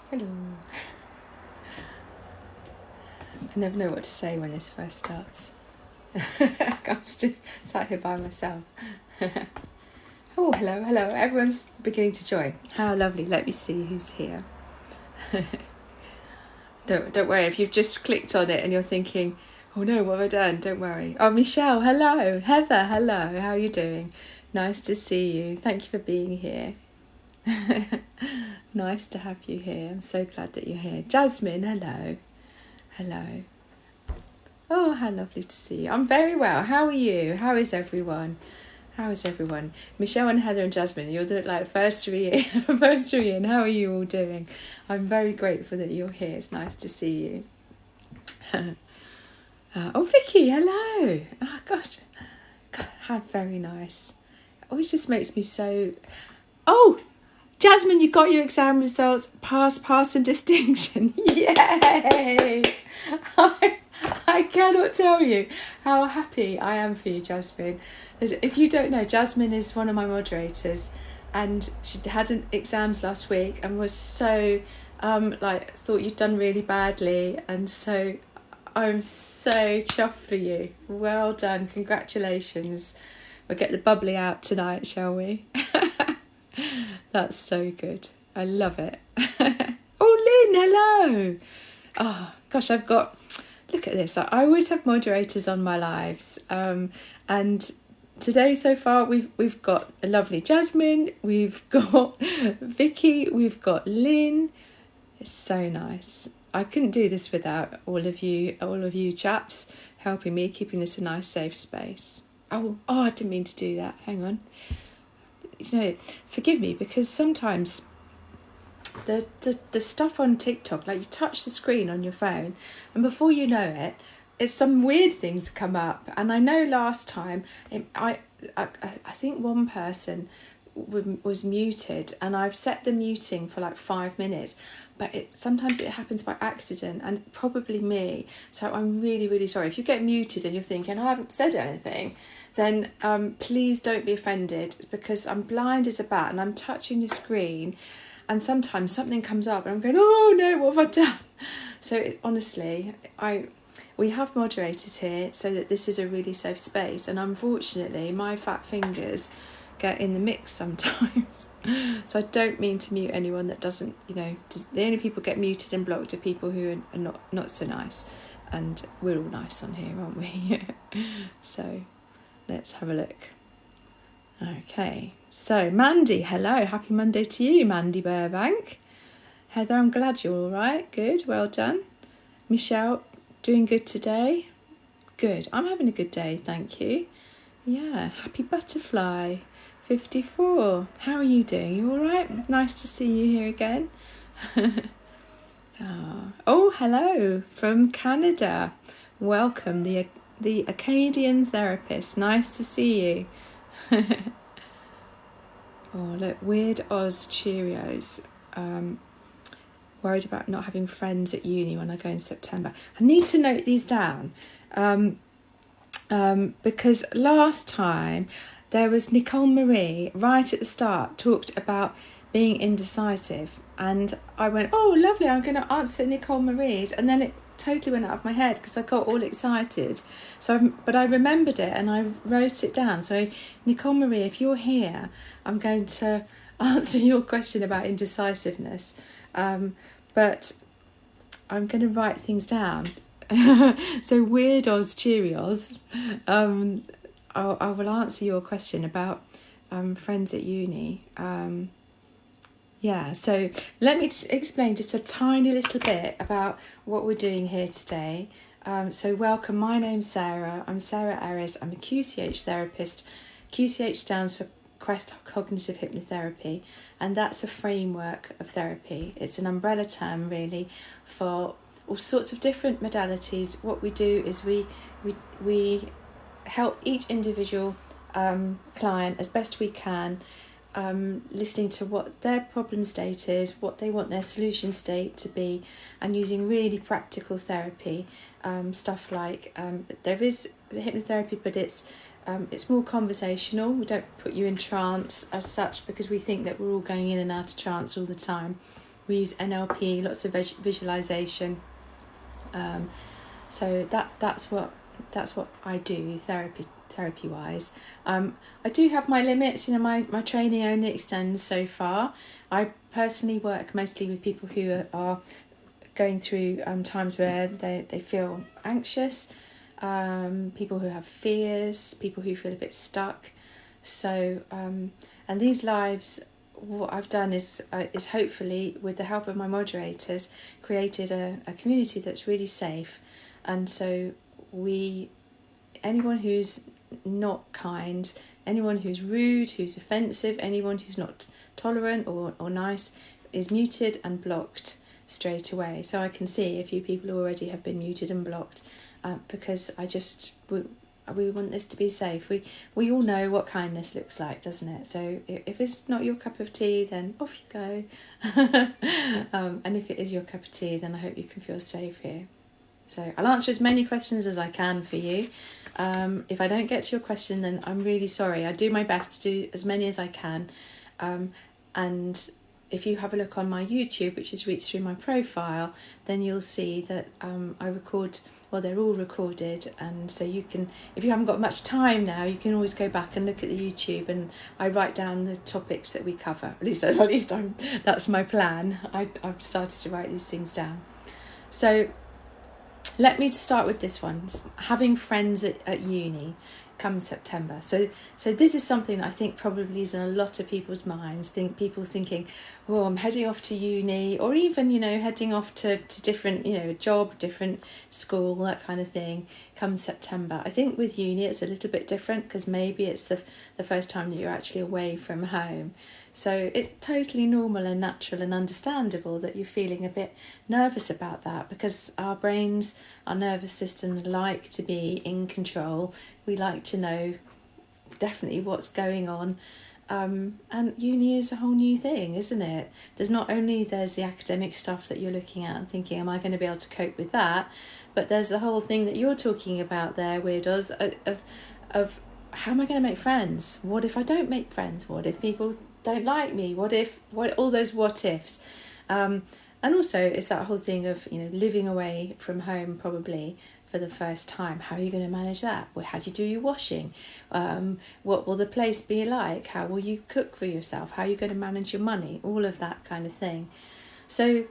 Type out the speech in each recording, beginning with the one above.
Hello. I never know what to say when this first starts. I'm just sat here by myself. Oh, hello, hello. Everyone's beginning to join. How lovely. Let me see who's here. Don't worry, if you've just clicked on it and you're thinking, oh no, what have I done? Don't worry. Oh, Michelle, hello. Heather, hello. How are you doing? Nice to see you. Thank you for being here. Nice to have you here. I'm so glad that you're here. Jasmine, hello. Hello. Oh, how lovely to see you. I'm very well. How are you? How is everyone? How is everyone? Michelle and Heather and Jasmine, you're the first three in. First three in. How are you all doing? I'm very grateful that you're here. It's nice to see you. Oh, Vicky, hello. Oh, gosh. God, how very nice. It always just makes me so... Oh, Jasmine, you got your exam results. Pass and distinction. Yay! I cannot tell you how happy I am for you, Jasmine. If you don't know, Jasmine is one of my moderators, and she had exams last week and was so thought you'd done really badly, and so I'm so chuffed for you. Well done, congratulations. We'll get the bubbly out tonight, shall we? That's so good. I love it. Oh, Lynn, hello. Oh gosh, look at this. I always have moderators on my lives, and today so far we've got a lovely Jasmine, we've got Vicky, we've got Lynn. It's so nice. I couldn't do this without all of you chaps helping me, keeping this a nice safe space. Oh, I didn't mean to do that. Hang on. Forgive me, because sometimes the stuff on TikTok, like you touch the screen on your phone and before you know it's some weird things come up. And I know last time I think one person was muted, and I've set the muting for like 5 minutes, but sometimes it happens by accident, and probably me. So I'm really, really sorry. If you get muted and you're thinking, I haven't said anything, then please don't be offended, because I'm blind as a bat and I'm touching the screen, and sometimes something comes up and I'm going, oh no, what have I done? So honestly, we have moderators here so that this is a really safe space, and unfortunately my fat fingers get in the mix sometimes. So I don't mean to mute anyone that doesn't, the only people get muted and blocked are people who are not so nice, and we're all nice on here, aren't we? So let's have a look. Okay, so Mandy, hello, happy Monday to you, Mandy Burbank. Heather, I'm glad you're all right. Good, well done. Michelle, doing good today? Good, I'm having a good day, thank you. Yeah, happy butterfly 54. How are you doing? You all right? Nice to see you here again. Oh, hello from Canada. Welcome, the Acadian therapist. Nice to see you. Oh, look, Weird Oz Cheerios. Worried about not having friends at uni when I go in September. I need to note these down, because last time there was Nicole Marie right at the start talked about being indecisive, and I went, oh lovely, I'm going to answer Nicole Marie's, and then it totally went out of my head because I got all excited. But I remembered it and I wrote it down. So Nicole Marie, if you're here, I'm going to answer your question about indecisiveness, but I'm going to write things down. So Weird Oz Cheerios, I will answer your question about friends at uni. So let me explain just a tiny little bit about what we're doing here today. So welcome, my name's Sarah. I'm Sarah Aris. I'm a QCH therapist. QCH stands for Quest Cognitive Hypnotherapy, and that's a framework of therapy. It's an umbrella term really for all sorts of different modalities. What we do is we help each individual client as best we can, listening to what their problem state is, what they want their solution state to be, and using really practical therapy, stuff like there is the hypnotherapy, but it's more conversational. We don't put you in trance as such, because we think that we're all going in and out of trance all the time. We use NLP, lots of visualization. So that's what I do therapy wise. I do have my limits. My training only extends so far. I personally work mostly with people who are going through times where they feel anxious, people who have fears, people who feel a bit stuck. So and these lives, what I've done is hopefully, with the help of my moderators, created a community that's really safe. And so anyone who's not kind, anyone who's rude, who's offensive, anyone who's not tolerant or nice is muted and blocked straight away. So I can see a few people already have been muted and blocked, because we want this to be safe. We all know what kindness looks like, doesn't it? So if it's not your cup of tea, then off you go. And if it is your cup of tea, then I hope you can feel safe here. So I'll answer as many questions as I can for you. If I don't get to your question, then I'm really sorry. I do my best to do as many as I can. And if you have a look on my YouTube, which is reached through my profile, then you'll see that I record, well, they're all recorded. And so you can, if you haven't got much time now, you can always go back and look at the YouTube, and I write down the topics that we cover. At least that's my plan. I've started to write these things down. So let me start with this one, having friends at uni come September. So this is something I think probably is in a lot of people's minds. People thinking, oh, I'm heading off to uni, or even, heading off to different, a job, different school, that kind of thing, come September. I think with uni it's a little bit different, because maybe it's the first time that you're actually away from home. So it's totally normal and natural and understandable that you're feeling a bit nervous about that, because our brains, our nervous systems like to be in control. We like to know definitely what's going on. And uni is a whole new thing, isn't it? There's the academic stuff that you're looking at and thinking, am I going to be able to cope with that? But there's the whole thing that you're talking about there, Weirdos, of how am I going to make friends? What if I don't make friends? What if people don't like me? What all those what ifs? And also it's that whole thing of, living away from home probably for the first time. How are you going to manage that? Well, how do you do your washing? What will the place be like? How will you cook for yourself? How are you going to manage your money? All of that kind of thing. So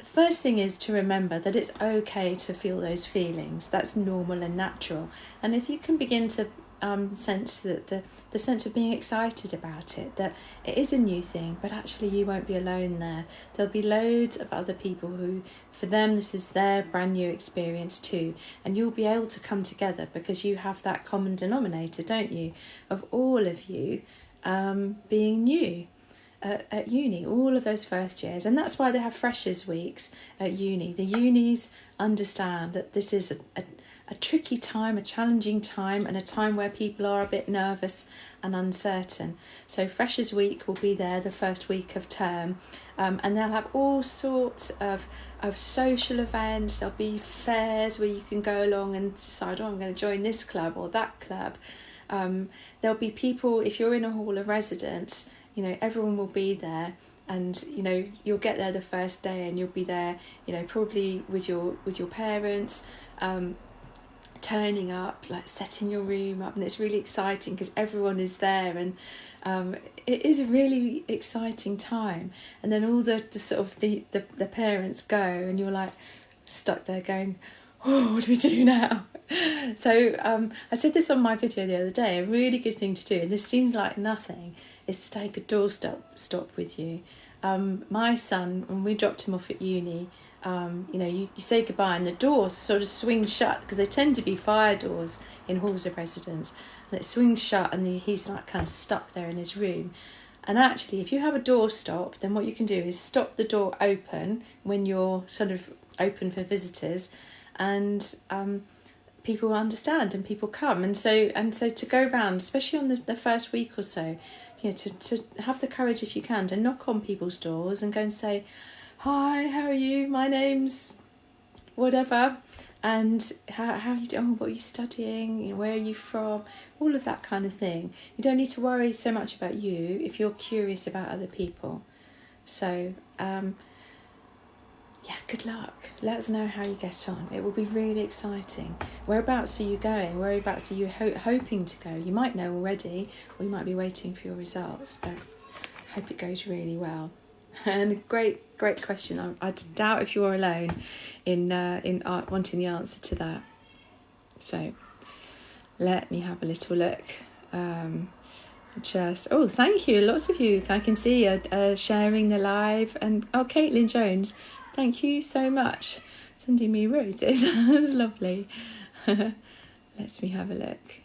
first thing is to remember that it's okay to feel those feelings. That's normal and natural. And if you can begin to sense that the sense of being excited about it, that it is a new thing, but actually you won't be alone there. There'll be loads of other people who, for them, this is their brand new experience too, and you'll be able to come together because you have that common denominator, don't you, of all of you being new at uni, all of those first years. And that's why they have freshers weeks at uni. The unis understand that this is a tricky time, a challenging time, and a time where people are a bit nervous and uncertain. So Freshers' Week will be there the first week of term, and they'll have all sorts of social events. There'll be fairs where you can go along and decide, oh, I'm going to join this club or that club. There'll be people, if you're in a hall of residence, everyone will be there. And you'll get there the first day, and you'll be there, probably with your parents, turning up, like setting your room up, and it's really exciting because everyone is there, and it is a really exciting time. And then all the sort of the parents go, and you're like stuck there going, oh, what do we do now? So I said this on my video the other day, a really good thing to do, and this seems like nothing, is to take a doorstop with you. My son, when we dropped him off at uni, you say goodbye and the doors sort of swing shut, because they tend to be fire doors in halls of residence, and it swings shut and he's like kind of stuck there in his room. And actually, if you have a doorstop, then what you can do is stop the door open when you're sort of open for visitors, and people understand and people come. And so to go round, especially on the first week or so, to have the courage, if you can, to knock on people's doors and go and say, hi, how are you? My name's whatever, and how are you doing? What are you studying? Where are you from? All of that kind of thing. You don't need to worry so much about you if you're curious about other people. So yeah, good luck. Let us know how you get on. It will be really exciting. Whereabouts are you going? Whereabouts are you hoping to go? You might know already, or you might be waiting for your results, but I hope it goes really well. And a great question. I doubt if you're alone in wanting the answer to that. So let me have a little look. Thank you. Lots of you I can see are sharing the live. And Caitlin Jones, thank you so much. Sending me roses. That's lovely. Let me have a look.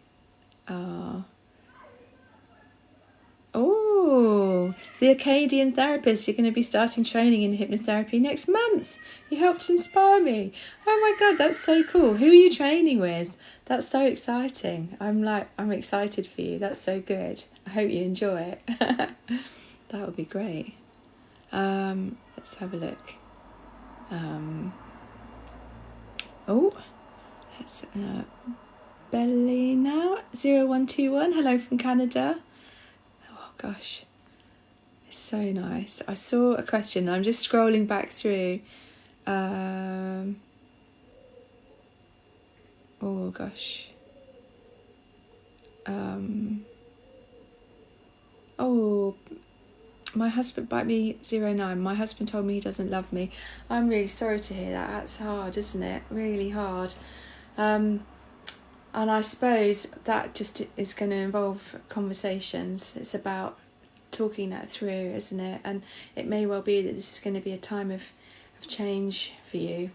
The Acadian therapist, you're going to be starting training in hypnotherapy next month. You helped inspire me. Oh my God, that's so cool. Who are you training with? That's so exciting. I'm excited for you. That's so good. I hope you enjoy it. That would be great. Let's have a look. It's Belly now 0121. Hello from Canada. Oh gosh, it's so nice. I saw a question. I'm just scrolling back through. Oh gosh. My husband bite me 09. My husband told me he doesn't love me. I'm really sorry to hear that. That's hard, isn't it? Really hard. And I suppose that just is going to involve conversations. It's about talking that through, isn't it? And it may well be that this is going to be a time of change for you.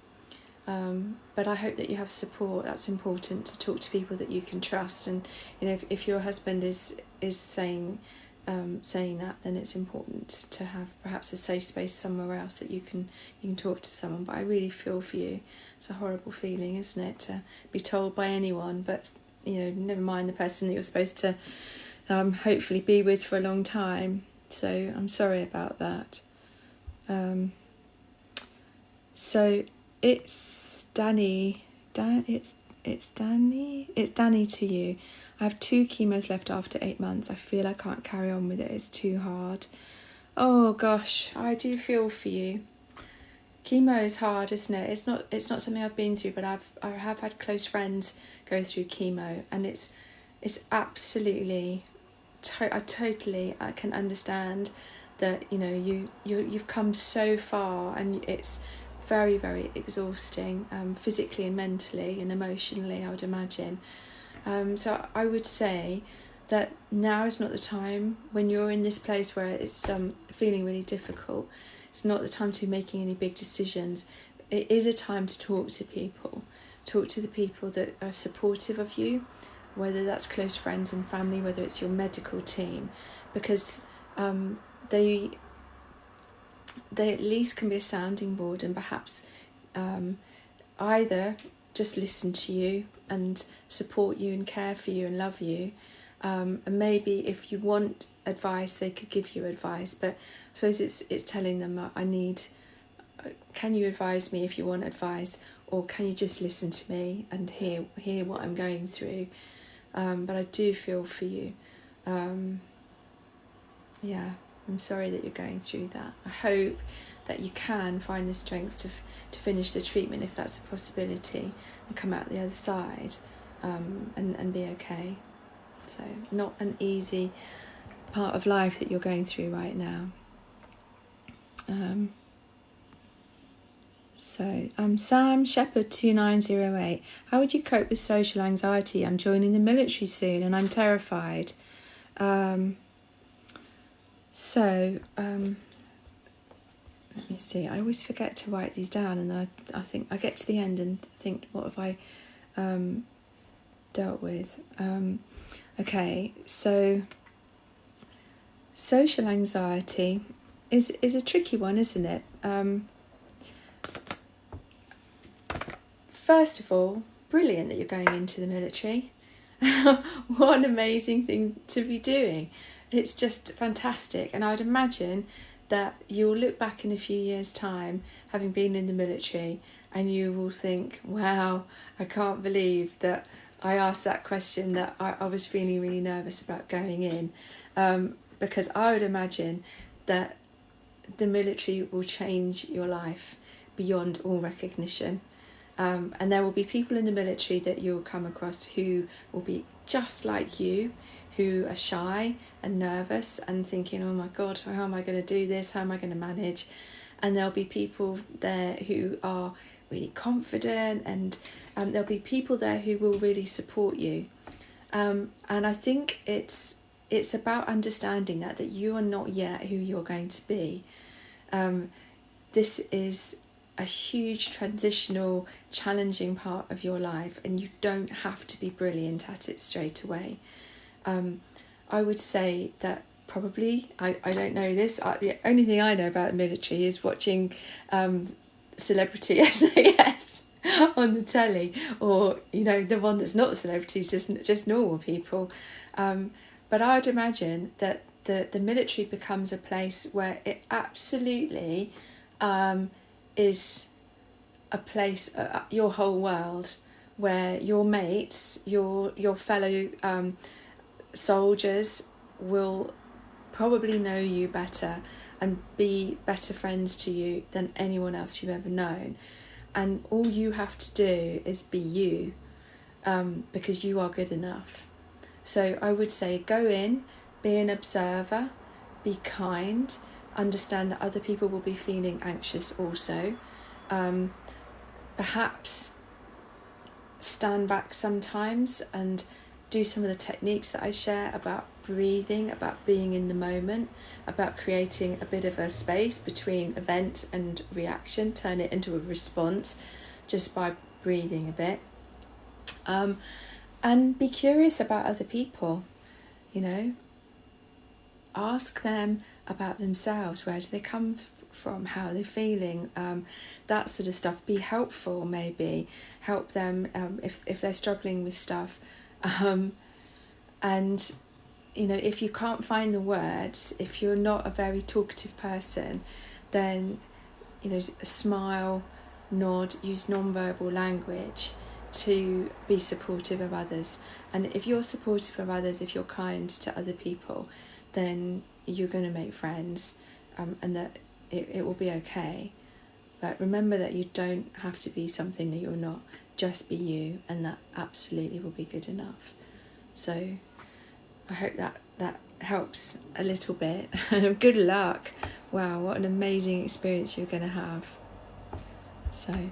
But I hope that you have support. That's important, to talk to people that you can trust. And if your husband is saying that, then it's important to have perhaps a safe space somewhere else that you can talk to someone. But I really feel for you. It's a horrible feeling, isn't it, to be told by anyone, but never mind the person that you're supposed to hopefully be with for a long time. So I'm sorry about that. So it's Danny. It's Danny to you. I have 2 chemos left after 8 months. I feel I can't carry on with it. It's too hard. Oh gosh, I do feel for you. Chemo is hard, isn't it? It's not something I've been through, but I have had close friends go through chemo, and it's absolutely. I can understand that you've come so far, and it's very, very exhausting, physically and mentally and emotionally, I would imagine. So I would say that now is not the time, when you're in this place where it's feeling really difficult. It's not the time to be making any big decisions. It is a time to talk to people. Talk to the people that are supportive of you, whether that's close friends and family, whether it's your medical team, because they at least can be a sounding board, and perhaps either just listen to you and support you and care for you and love you, and maybe if you want advice, they could give you advice. But I suppose it's telling them, can you advise me if you want advice, or can you just listen to me and hear what I'm going through? But I do feel for you. Yeah, I'm sorry that you're going through that. I hope that you can find the strength to finish the treatment, if that's a possibility, and come out the other side, and be okay. So not an easy part of life that you're going through right now. So I'm Sam Shepherd 2908. How would you cope with social anxiety? I'm joining the military soon and I'm terrified. Let me see. I always forget to write these down, and I think I get to the end and think, what have I dealt with? Okay, so social anxiety is a tricky one, isn't it? First of all, brilliant that you're going into the military. What an amazing thing to be doing. It's just fantastic, and I would imagine that you'll look back in a few years' time, having been in the military, and you will think, wow, I can't believe that I asked that question, that I was feeling really nervous about going in, because I would imagine that the military will change your life, beyond all recognition. And there will be people in the military that you'll come across who will be just like you, who are shy and nervous and thinking, oh my God, how am I going to do this? How am I going to manage? And there'll be people there who are really confident, and there'll be people there who will really support you. And I think it's about understanding that you are not yet who you're going to be. This is a huge transitional, challenging part of your life, and you don't have to be brilliant at it straight away. I would say that probably, I don't know this, the only thing I know about the military is watching Celebrity SAS on the telly, or the one that's not celebrities, just normal people. But I would imagine that the military becomes a place where it absolutely is a place, your whole world, where your mates, your fellow soldiers will probably know you better and be better friends to you than anyone else you've ever known. And all you have to do is be you, because you are good enough. So I would say go in, be an observer, be kind, understand that other people will be feeling anxious also. Perhaps stand back sometimes and do some of the techniques that I share about breathing, about being in the moment, about creating a bit of a space between event and reaction, turn it into a response just by breathing a bit. And be curious about other people, ask them about themselves. Where do they come from? How are they feeling? That sort of stuff. Be helpful, maybe. Help them if they're struggling with stuff. And, if you can't find the words, if you're not a very talkative person, then, smile, nod, use non-verbal language to be supportive of others. And if you're supportive of others, if you're kind to other people, then you're going to make friends, and that it will be okay. But remember that you don't have to be something that you're not. Just be you, and that absolutely will be good enough. So I hope that helps a little bit. Good luck. Wow, what an amazing experience you're going to have. So,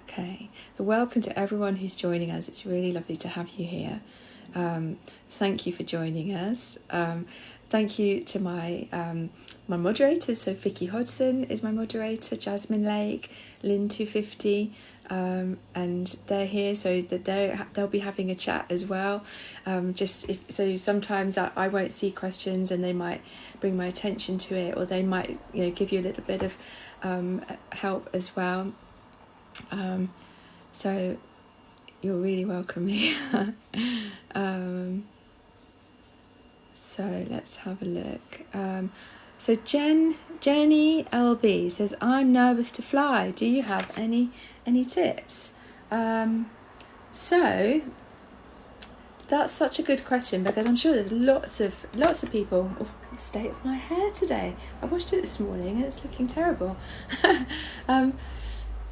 okay. So welcome to everyone who's joining us. It's really lovely to have you here. Thank you for joining us. Thank you to my moderators. So Vicky Hodson is my moderator, Jasmine Lake, Lynn 250, and they're here, so that they'll be having a chat as well. So sometimes I won't see questions, and they might bring my attention to it, or they might give you a little bit of help as well. So you're really welcome here. So let's have a look. So Jenny LB says, I'm nervous to fly. Do you have any tips? So that's such a good question, because I'm sure there's lots of people. Oh, the state of my hair today. I washed it this morning and it's looking terrible.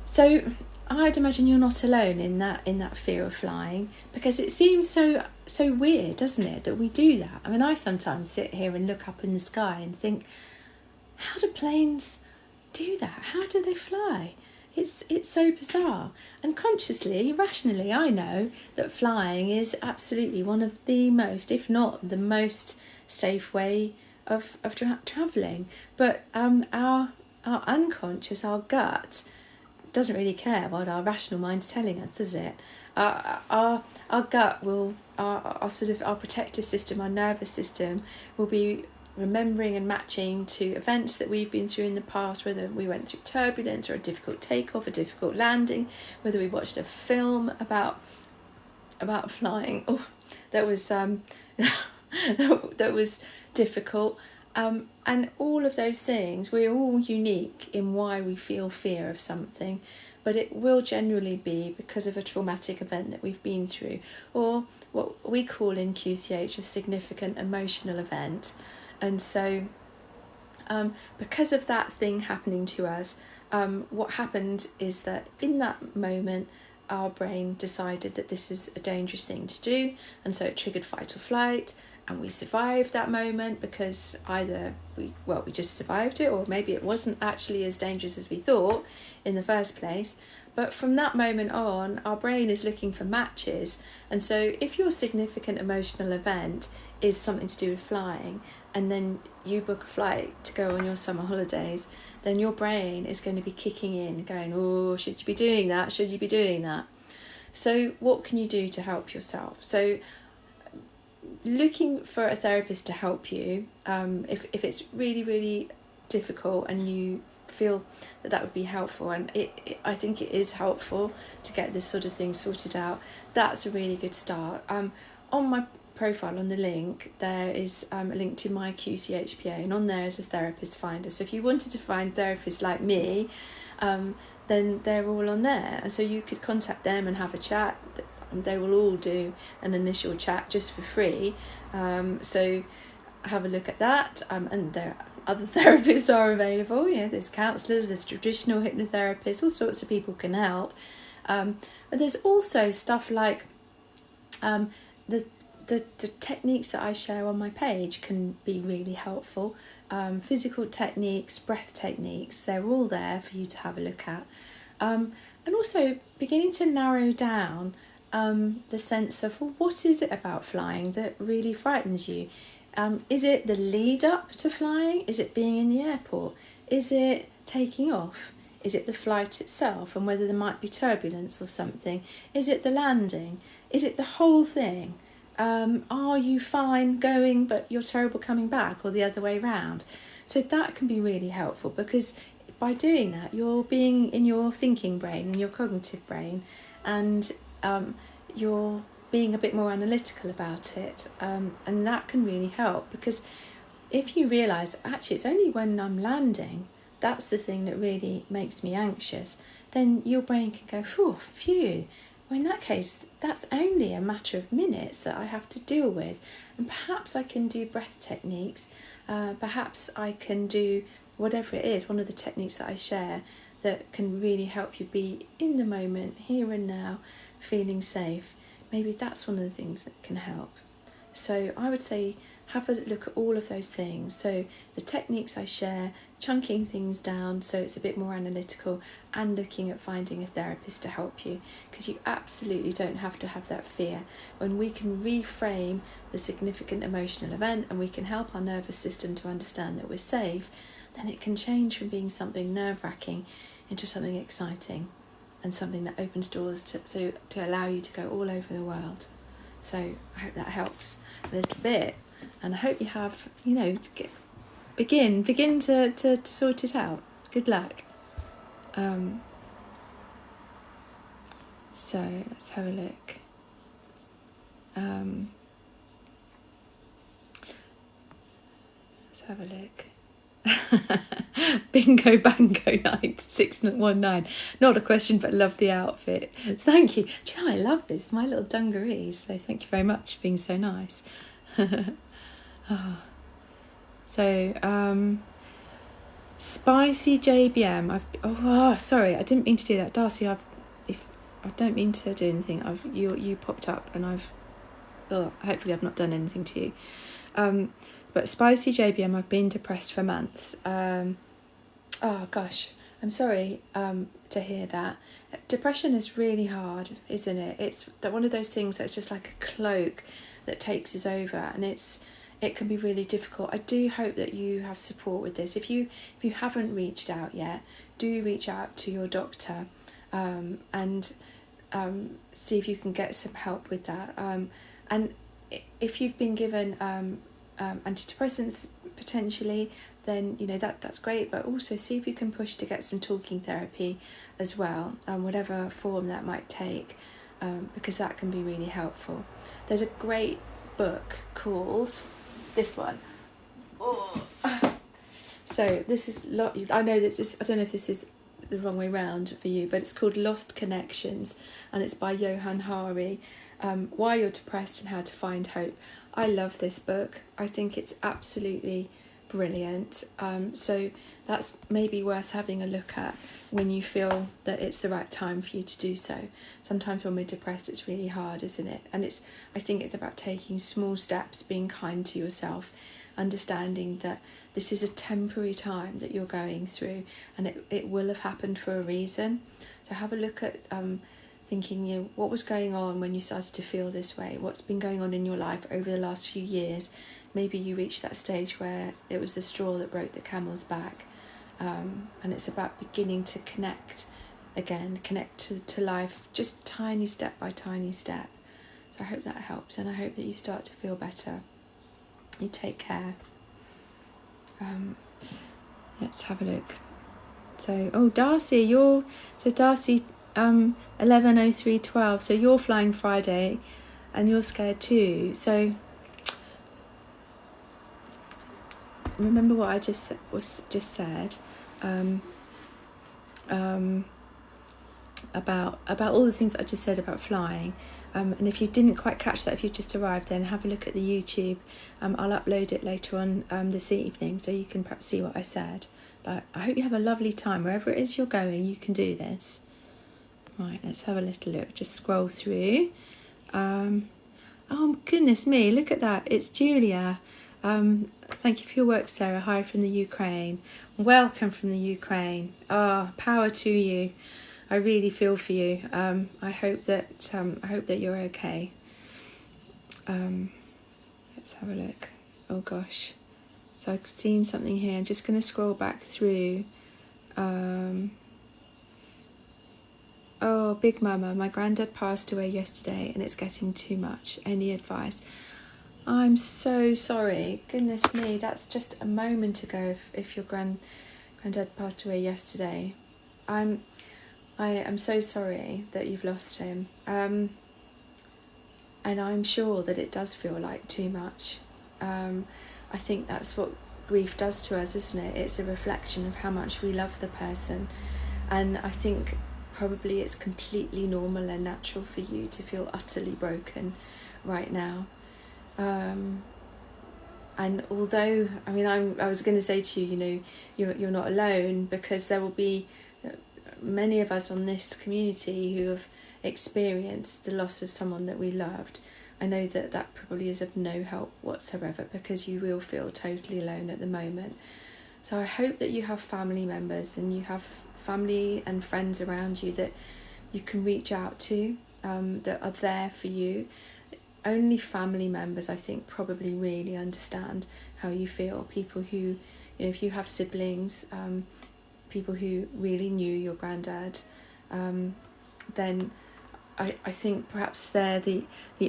So I'd imagine you're not alone in that fear of flying, because it seems so weird, doesn't it, that we do that? I mean, I sometimes sit here and look up in the sky and think, how do planes do that? How do they fly? It's so bizarre. And consciously, rationally, I know that flying is absolutely one of the most, if not the most safe way of travelling. But our unconscious, our gut, doesn't really care what our rational mind's telling us, does it? Our gut will, our protective system, our nervous system will be remembering and matching to events that we've been through in the past, whether we went through turbulence or a difficult takeoff, a difficult landing, whether we watched a film about flying, that was that was difficult. And all of those things, we're all unique in why we feel fear of something, but it will generally be because of a traumatic event that we've been through, or what we call in QCH a significant emotional event. And so Because of that thing happening to us, what happened is that in that moment, our brain decided that this is a dangerous thing to do, and so it triggered fight or flight, and we survived that moment because either we just survived it, or maybe it wasn't actually as dangerous as we thought in the first place. But from that moment on, our brain is looking for matches. And so if your significant emotional event is something to do with flying, and then you book a flight to go on your summer holidays, then your brain is going to be kicking in, going, oh, should you be doing that? Should you be doing that? So what can you do to help yourself? So looking for a therapist to help you, if it's really, really difficult and you feel that would be helpful, and I think it is helpful to get this sort of thing sorted out, that's a really good start. On my profile, on the link, there is a link to my QCHPA, and on there is a therapist finder. So if you wanted to find therapists like me, then they're all on there, and so you could contact them and have a chat. They will all do an initial chat just for free, so have a look at that, and there other therapists are available. There's counsellors, there's traditional hypnotherapists, all sorts of people can help, but there's also stuff like the techniques that I share on my page can be really helpful. Physical techniques, breath techniques, they're all there for you to have a look at, and also beginning to narrow down the sense of, well, what is it about flying that really frightens you? Is it the lead up to flying? Is it being in the airport? Is it taking off? Is it the flight itself and whether there might be turbulence or something? Is it the landing? Is it the whole thing? Are you fine going but you're terrible coming back, or the other way round? So that can be really helpful, because by doing that you're being in your thinking brain and your cognitive brain, and you're being a bit more analytical about it, and that can really help, because if you realise actually it's only when I'm landing that's the thing that really makes me anxious, then your brain can go, phew, well, in that case that's only a matter of minutes that I have to deal with, and perhaps I can do breath techniques, perhaps I can do whatever it is, one of the techniques that I share that can really help you be in the moment, here and now, feeling safe. Maybe that's one of the things that can help. So I would say have a look at all of those things. So the techniques I share, chunking things down so it's a bit more analytical, and looking at finding a therapist to help you, because you absolutely don't have to have that fear. When we can reframe the significant emotional event and we can help our nervous system to understand that we're safe, then it can change from being something nerve-wracking into something exciting, and something that opens doors to allow you to go all over the world. So I hope that helps a little bit, and I hope you have, begin to sort it out. Good luck. So let's have a look. Let's have a look. Bingo bango night 619. Not a question, but love the outfit. Thank you. Do you know, I love this, my little dungarees, so thank you very much for being so nice. So spicy JBM. Sorry, I didn't mean to do that, Darcy. I don't mean to do anything. You popped up and hopefully I've not done anything to you. But spicy JBM, I've been depressed for months. Oh gosh, I'm sorry to hear that. Depression is really hard, isn't it? It's one of those things that's just like a cloak that takes us over, and it can be really difficult. I do hope that you have support with this. If you haven't reached out yet, do reach out to your doctor, and see if you can get some help with that. And if you've been given antidepressants potentially, then that's great, but also see if you can push to get some talking therapy as well, whatever form that might take, because that can be really helpful. There's a great book called this one. So this is I know that I don't know if this is the wrong way round for you, but it's called Lost Connections, and it's by Johan Hari. Why You're Depressed and How to Find Hope. I love this book. I think it's absolutely brilliant. So that's maybe worth having a look at when you feel that it's the right time for you to do so. Sometimes when we're depressed, it's really hard, isn't it? And I think it's about taking small steps, being kind to yourself, understanding that this is a temporary time that you're going through, and it will have happened for a reason. So have a look at thinking, you know, what was going on when you started to feel this way? What's been going on in your life over the last few years? Maybe you reached that stage where it was the straw that broke the camel's back. And it's about beginning to connect again, connect to life, just tiny step by tiny step. So I hope that helps, and I hope that you start to feel better. You take care. Let's have a look. So, Darcy, Darcy, 11:03:12. So you're flying Friday, and you're scared too. So remember what I just said. About all the things that I just said about flying, and if you didn't quite catch that, if you just arrived, then have a look at the YouTube. I'll upload it later on this evening, so you can perhaps see what I said. But I hope you have a lovely time wherever it is you're going. You can do this. Right, let's have a little look. Just scroll through. Oh goodness me, look at that, it's Julia. Thank you for your work, Sarah. Hi from the Ukraine. Welcome from the Ukraine. Power to you. I really feel for you. I hope that you're okay. Let's have a look. Oh gosh. So I've seen something here. I'm just going to scroll back through. Oh, Big Mama, my granddad passed away yesterday and it's getting too much. Any advice? I'm so sorry. Goodness me, that's just a moment ago if your granddad passed away yesterday. I am so sorry that you've lost him. And I'm sure that it does feel like too much. I think that's what grief does to us, isn't it? It's a reflection of how much we love the person. And I think probably it's completely normal and natural for you to feel utterly broken right now. And although, I mean, I was going to say to you, you know, you're not alone, because there will be many of us on this community who have experienced the loss of someone that we loved. I know that probably is of no help whatsoever, because you will feel totally alone at the moment. So I hope that you have family members and you have family and friends around you that you can reach out to, that are there for you. Only family members, I think, probably really understand how you feel. People who, you know, if you have siblings, people who really knew your granddad, then I think perhaps they're the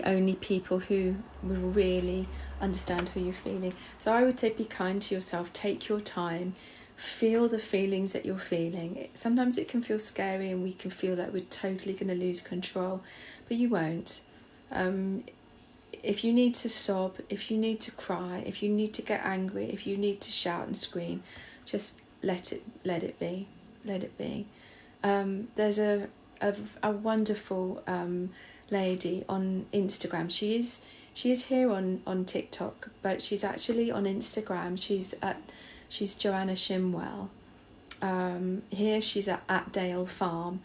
only people who will really understand how you're feeling. So I would say be kind to yourself, take your time, feel the feelings that you're feeling. Sometimes it can feel scary and we can feel that we're totally going to lose control, but you won't. If you need to sob, if you need to cry, if you need to get angry, if you need to shout and scream, just let it be. There's a wonderful lady on Instagram. She is here on TikTok, but she's actually on Instagram. She's Joanna Shimwell. Here she's at Dale Farm,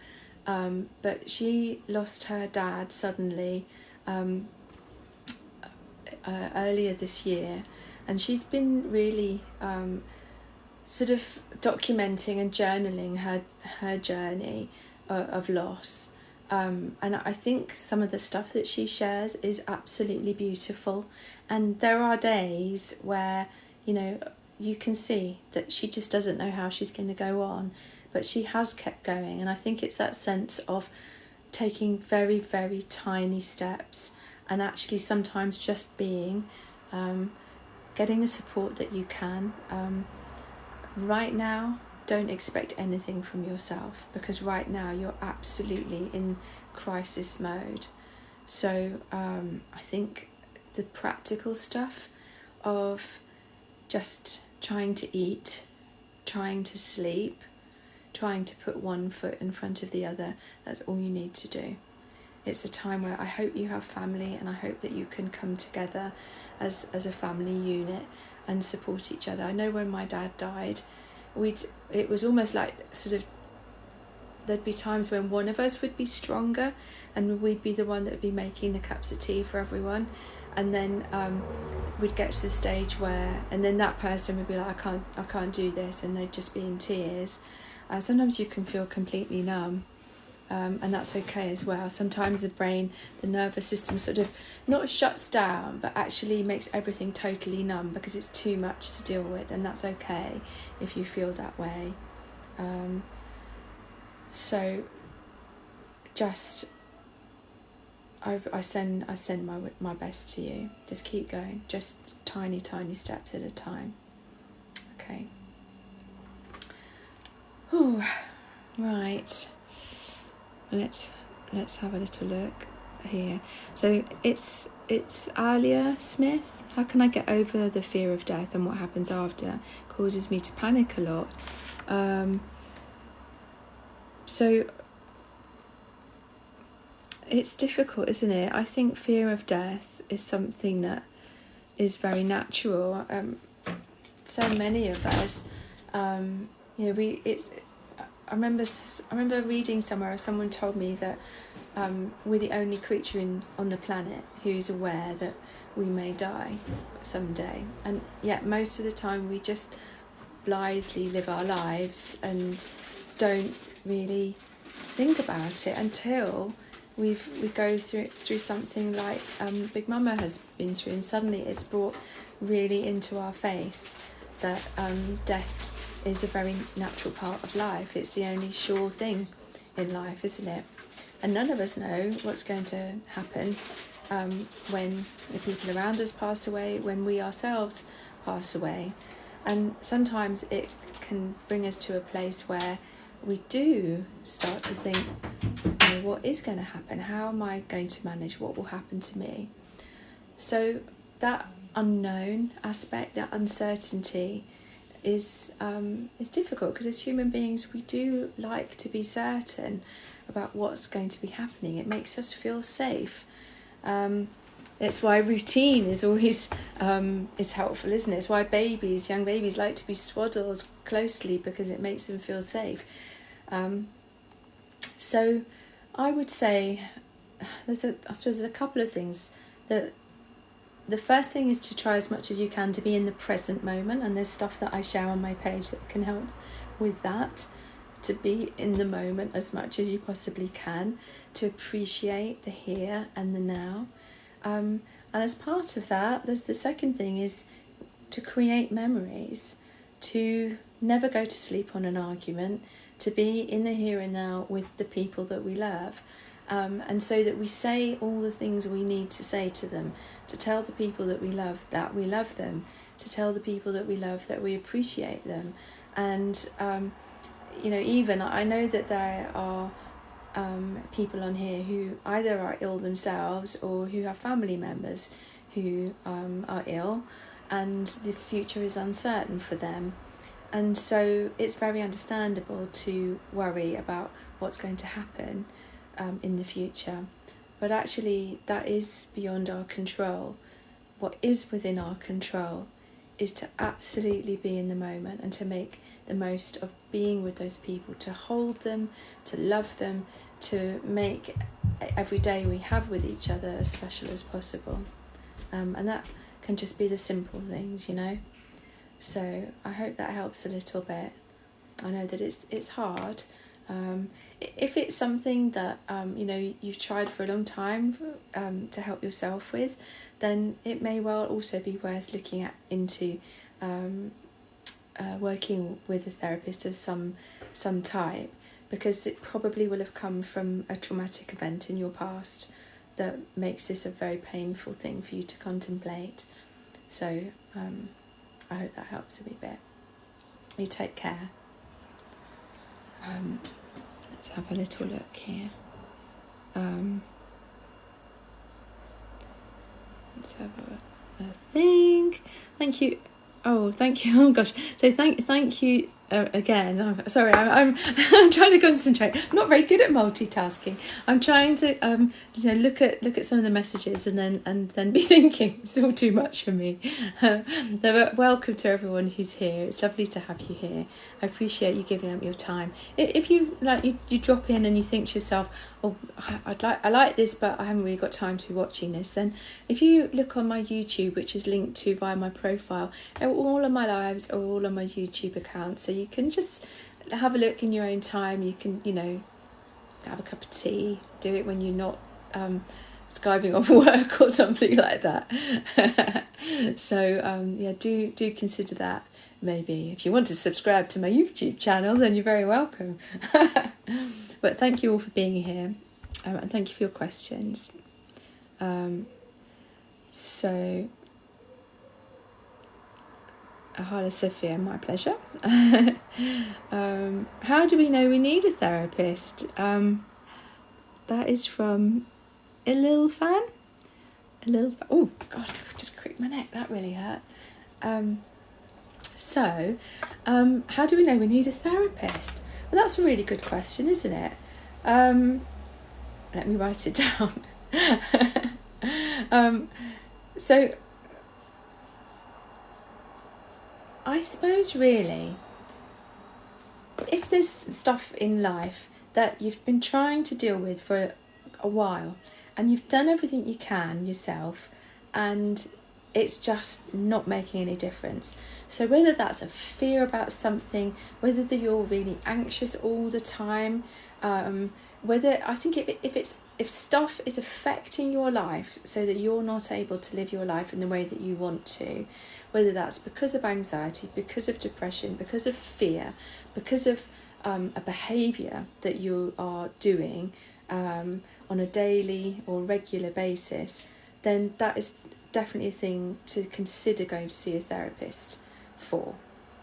but she lost her dad suddenly earlier this year, and she's been really sort of documenting and journaling her journey of loss, and I think some of the stuff that she shares is absolutely beautiful. And there are days where, you know, you can see that she just doesn't know how she's going to go on, but she has kept going. And I think it's that sense of taking very, very tiny steps, and actually sometimes just being, getting the support that you can. Right now, don't expect anything from yourself, because right now you're absolutely in crisis mode. So I think the practical stuff of just trying to eat, trying to sleep, trying to put one foot in front of the other, that's all you need to do. It's a time where I hope you have family, and I hope that you can come together as a family unit and support each other. I know when my dad died, it was almost like sort of, there'd be times when one of us would be stronger and we'd be the one that would be making the cups of tea for everyone, and then we'd get to the stage where, and then that person would be like, I can't do this, and they'd just be in tears. Sometimes you can feel completely numb, and that's okay as well. Sometimes the brain, the nervous system sort of not shuts down, but actually makes everything totally numb because it's too much to deal with, and that's okay if you feel that way. So just I send my best to you. Just keep going, just tiny steps at a time. Okay. Oh, right. Let's have a little look here. So it's Alia Smith. How can I get over the fear of death and what happens after? Causes me to panic a lot. So it's difficult, isn't it? I think fear of death is something that is very natural. So many of us, I remember reading somewhere, someone told me that we're the only creature on the planet who's aware that we may die someday, and yet most of the time we just blithely live our lives and don't really think about it until we go through something like Big Mama has been through, and suddenly it's brought really into our face that death is a very natural part of life. It's the only sure thing in life, isn't it? And none of us know what's going to happen when the people around us pass away, when we ourselves pass away. And sometimes it can bring us to a place where we do start to think, what is going to happen? How am I going to manage? What will happen to me? So that unknown aspect, that uncertainty, is difficult, because as human beings we do like to be certain about what's going to be happening. It makes us feel safe. It's why routine is always is helpful, isn't it? It's why young babies like to be swaddled closely, because it makes them feel safe. So I would say there's a couple of things. The first thing is to try as much as you can to be in the present moment, and there's stuff that I share on my page that can help with that, to be in the moment as much as you possibly can, to appreciate the here and the now. And as part of that, there's the second thing is to create memories, to never go to sleep on an argument, to be in the here and now with the people that we love. And so that we say all the things we need to say to them, to tell the people that we love them, to tell the people that we love that we appreciate them. And even I know that there are people on here who either are ill themselves or who have family members who are ill, and the future is uncertain for them. And so it's very understandable to worry about what's going to happen in the future, but actually that is beyond our control. What is within our control is to absolutely be in the moment and to make the most of being with those people, to hold them, to love them, to make every day we have with each other as special as possible. And that can just be the simple things, So I hope that helps a little bit. I know that it's hard. If it's something that you've tried for a long time to help yourself with, then it may well also be worth looking into working with a therapist of some type, because it probably will have come from a traumatic event in your past that makes this a very painful thing for you to contemplate. So I hope that helps a wee bit. You take care. Let's have a little look here. Let's have a think. Thank you. Oh, thank you. Oh gosh. So thank you, again, I'm sorry, I'm I'm trying to concentrate. I'm not very good at multitasking. I'm trying to look at some of the messages and then be thinking. It's all too much for me. Welcome to everyone who's here. It's lovely to have you here. I appreciate you giving up your time. If you you drop in and you think to yourself, oh, I like this, but I haven't really got time to be watching this, then if you look on my YouTube, which is linked to via my profile, all of my lives are all on my YouTube account, so you can just have a look in your own time. You can, have a cup of tea, do it when you're not skiving off work or something like that. So do consider that. Maybe if you want to subscribe to my YouTube channel, then you're very welcome. But thank you all for being here, and thank you for your questions. Hello, Sophia, my pleasure. How do we know we need a therapist? That is from a little fan. Oh, God, I just cricked my neck. That really hurt. How do we know we need a therapist? Well, that's a really good question, isn't it? Let me write it down. I suppose really, if there's stuff in life that you've been trying to deal with for a while and you've done everything you can yourself and it's just not making any difference. So whether that's a fear about something, whether you're really anxious all the time, if stuff is affecting your life so that you're not able to live your life in the way that you want to, whether that's because of anxiety, because of depression, because of fear, because of a behaviour that you are doing on a daily or regular basis, then that is definitely a thing to consider going to see a therapist for.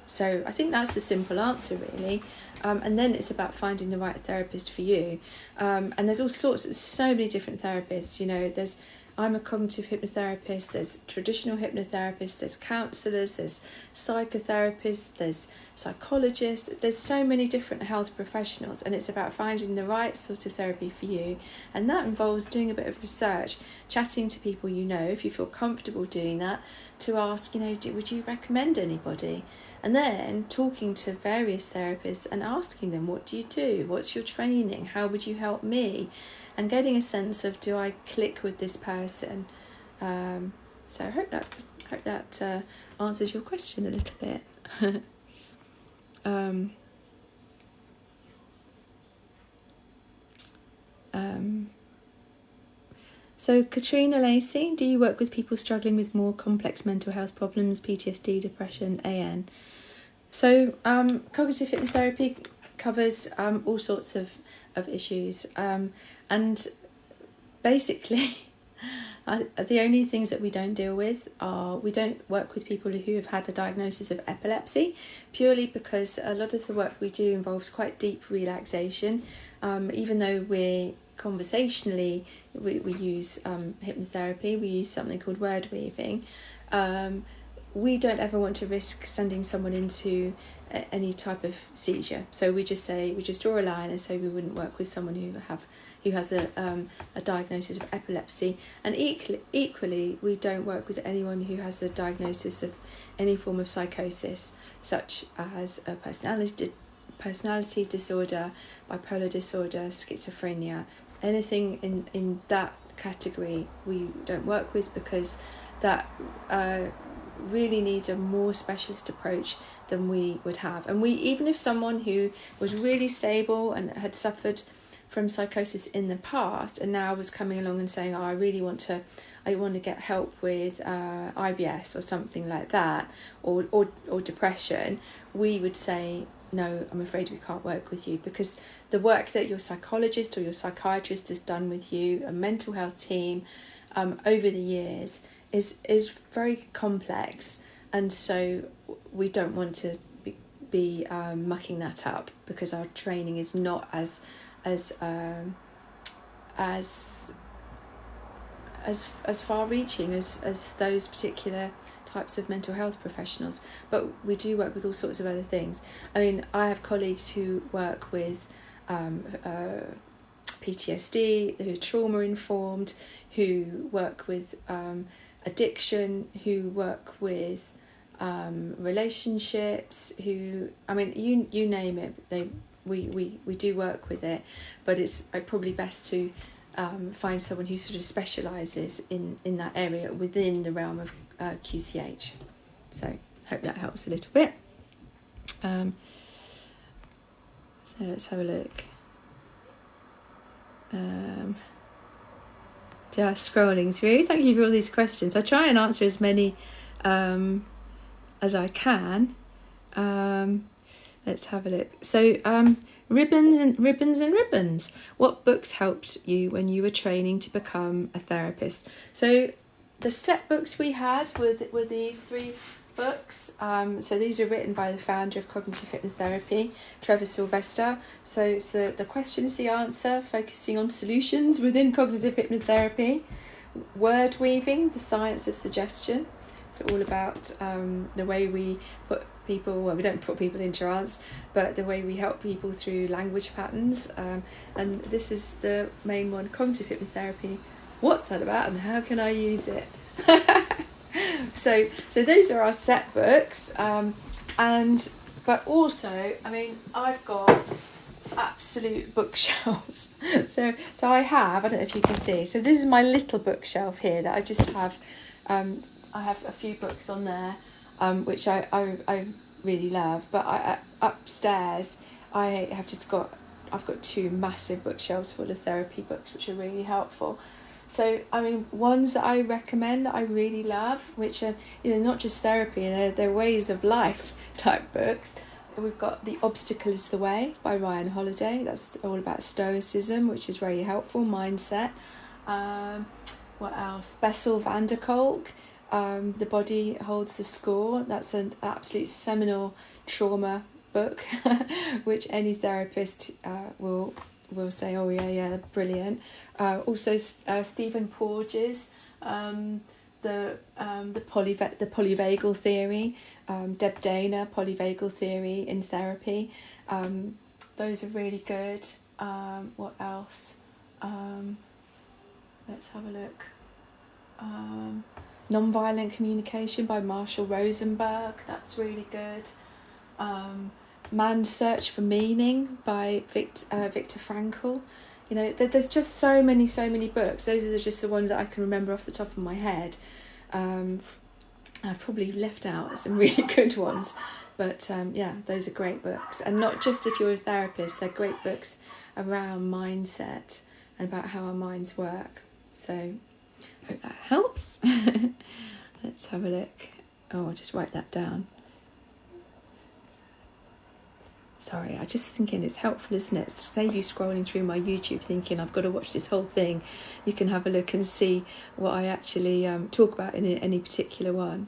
So I think that's the simple answer, really. And then it's about finding the right therapist for you. And there's so many different therapists. I'm a cognitive hypnotherapist, there's traditional hypnotherapists, there's counsellors, there's psychotherapists, there's psychologists, there's so many different health professionals, and it's about finding the right sort of therapy for you. And that involves doing a bit of research, chatting to people if you feel comfortable doing that, to ask, would you recommend anybody? And then talking to various therapists and asking them, what do you do? What's your training? How would you help me? And getting a sense of, do I click with this person? So I hope that answers your question a little bit. So Katrina Lacey, do you work with people struggling with more complex mental health problems, PTSD, depression, AN? So cognitive hypnotherapy covers all sorts of issues, and basically the only things that we don't deal with are, we don't work with people who have had a diagnosis of epilepsy, purely because a lot of the work we do involves quite deep relaxation. Even though we're conversationally, we use hypnotherapy, we use something called word weaving. We don't ever want to risk sending someone into any type of seizure, so we just draw a line and say we wouldn't work with someone who has a diagnosis of epilepsy. And equally we don't work with anyone who has a diagnosis of any form of psychosis, such as a personality disorder, bipolar disorder, schizophrenia. Anything in that category we don't work with, because that really needs a more specialist approach than we would have. And even if someone who was really stable and had suffered from psychosis in the past and now was coming along and saying, I want to get help with IBS or something like that, or depression, we would say, no, I'm afraid we can't work with you, because the work that your psychologist or your psychiatrist has done with you, a mental health team, over the years is very complex, and so we don't want to be mucking that up, because our training is not as far reaching as those particular types of mental health professionals, but we do work with all sorts of other things. I mean, I have colleagues who work with PTSD, who are trauma informed, who work with addiction, who work with relationships, who, I mean, you name it, we do work with it, but it's probably best to find someone who sort of specialises in that area within the realm of QCH. So hope that helps a little bit. So let's have a look. Just scrolling through. Thank you for all these questions. I try and answer as many as I can. Let's have a look. So ribbons and ribbons. What books helped you when you were training to become a therapist? So the set books we had were these 3 books. So these are written by the founder of cognitive hypnotherapy, Trevor Sylvester. So it's the question is the answer, focusing on solutions within cognitive hypnotherapy. Word weaving, the science of suggestion. It's all about the way we put people, well, we don't put people in trance, but the way we help people through language patterns. And this is the main one, cognitive hypnotherapy. What's that about and how can I use it? So those are our set books, but also, I mean, I've got absolute bookshelves. so I don't know if you can see. So this is my little bookshelf here that I just have. I have a few books on there, which I really love. But upstairs I've got 2 massive bookshelves full of therapy books, which are really helpful. So, I mean, ones that I recommend that I really love, which are, not just therapy, they're ways of life type books. We've got The Obstacle is the Way by Ryan Holiday. That's all about stoicism, which is very helpful, mindset. What else? Bessel van der Kolk, The Body Holds the Score. That's an absolute seminal trauma book, which any therapist will say, oh yeah, brilliant. Also Stephen Porges, the polyvagal theory, Deb Dana, polyvagal theory in therapy. Those are really good. What else? Let's have a look. Nonviolent Communication by Marshall Rosenberg. That's really good. Man's Search for Meaning by Viktor Frankl. There's just so many books. Those are just the ones that I can remember off the top of my head. I've probably left out some really good ones, but yeah, those are great books. And not just if you're a therapist, they're great books around mindset and about how our minds work. So hope that helps. Let's have a look. Oh, I'll just write that down. Sorry, I'm just thinking it's helpful, isn't it? Save you scrolling through my YouTube thinking I've got to watch this whole thing. You can have a look and see what I actually talk about in any particular one.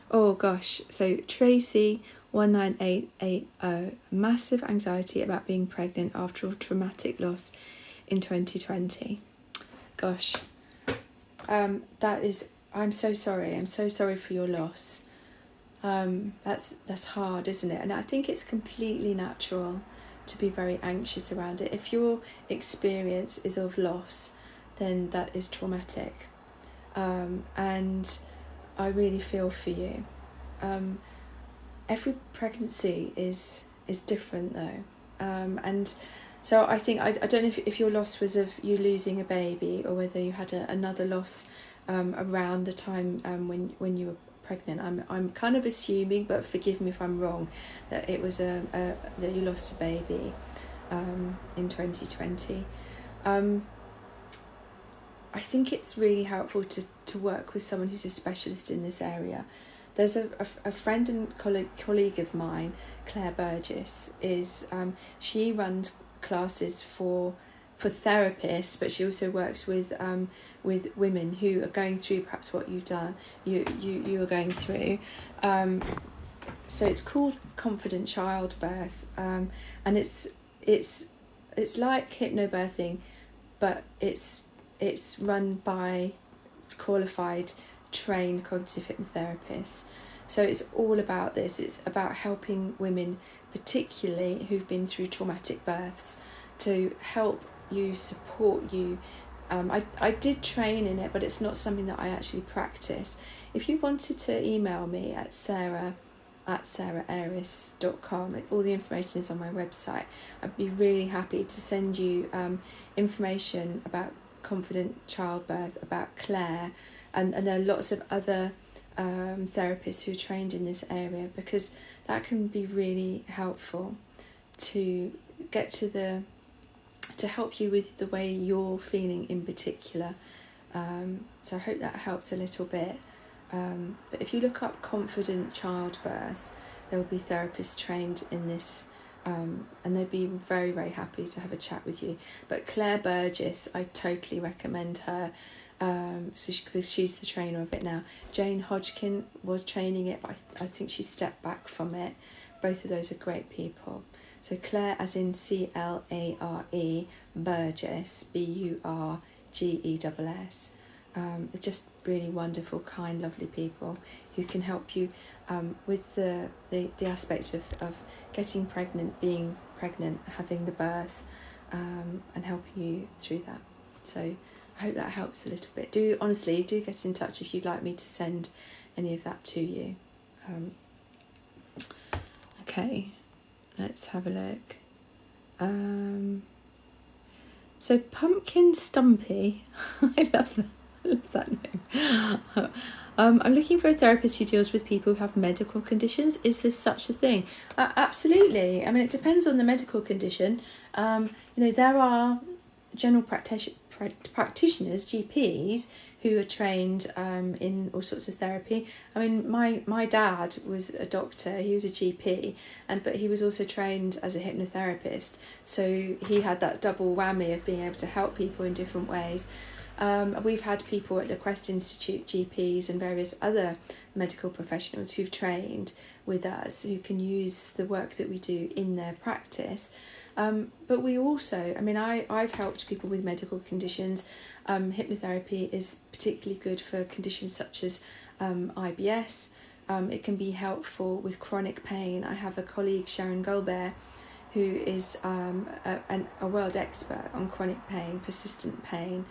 Oh gosh, so Tracy 19880, massive anxiety about being pregnant after a traumatic loss in 2020. Gosh, that is, I'm so sorry. I'm so sorry for your loss. That's hard, isn't it? And I think it's completely natural to be very anxious around it. If your experience is of loss, then that is traumatic. And I really feel for you. Every pregnancy is different though. And so I think, I don't know if your loss was of you losing a baby or whether you had another loss around the time when you were pregnant. I'm kind of assuming, but forgive me if I'm wrong, that it was that you lost a baby in 2020. I think it's really helpful to work with someone who's a specialist in this area. There's a friend and colleague of mine, Claire Burgess, she runs classes for therapists, but she also works with women who are going through perhaps what you've done, you are going through. So it's called Confident Childbirth, and it's like hypnobirthing, but it's run by qualified trained cognitive hypnotherapists. So it's all about this. It's about helping women, particularly who've been through traumatic births, to help you, support you. I did train in it, but it's not something that I actually practice. If you wanted to email me at sarah@saraharis.com, all the information is on my website. I'd be really happy to send you information about confident childbirth, about Claire, and there are lots of other therapists who are trained in this area, because that can be really helpful to get to help you with the way you're feeling in particular. So I hope that helps a little bit. But if you look up confident childbirth, there will be therapists trained in this, and they'd be very, very happy to have a chat with you. But Claire Burgess, I totally recommend her. Because she's the trainer of it now. Jane Hodgkin was training it, but I think she stepped back from it. Both of those are great people. So Claire, as in Clare, Burgess, Burgess. They're just really wonderful, kind, lovely people who can help you with the aspect of getting pregnant, being pregnant, having the birth, and helping you through that. So I hope that helps a little bit. Do get in touch if you'd like me to send any of that to you. Okay, let's have a look. So Pumpkin Stumpy, I love that name. I'm looking for a therapist who deals with people who have medical conditions. Is this such a thing? Absolutely. I mean, it depends on the medical condition. There are general practitioners, GPs, who are trained in all sorts of therapy. I mean, my dad was a doctor, he was a GP, but he was also trained as a hypnotherapist, so he had that double whammy of being able to help people in different ways. We've had people at the Quest Institute, GPs and various other medical professionals who've trained with us, who can use the work that we do in their practice. But we also, I've helped people with medical conditions. Hypnotherapy is particularly good for conditions such as IBS. It can be helpful with chronic pain. I have a colleague, Sharon Gulbert, who is a world expert on chronic pain, persistent pain.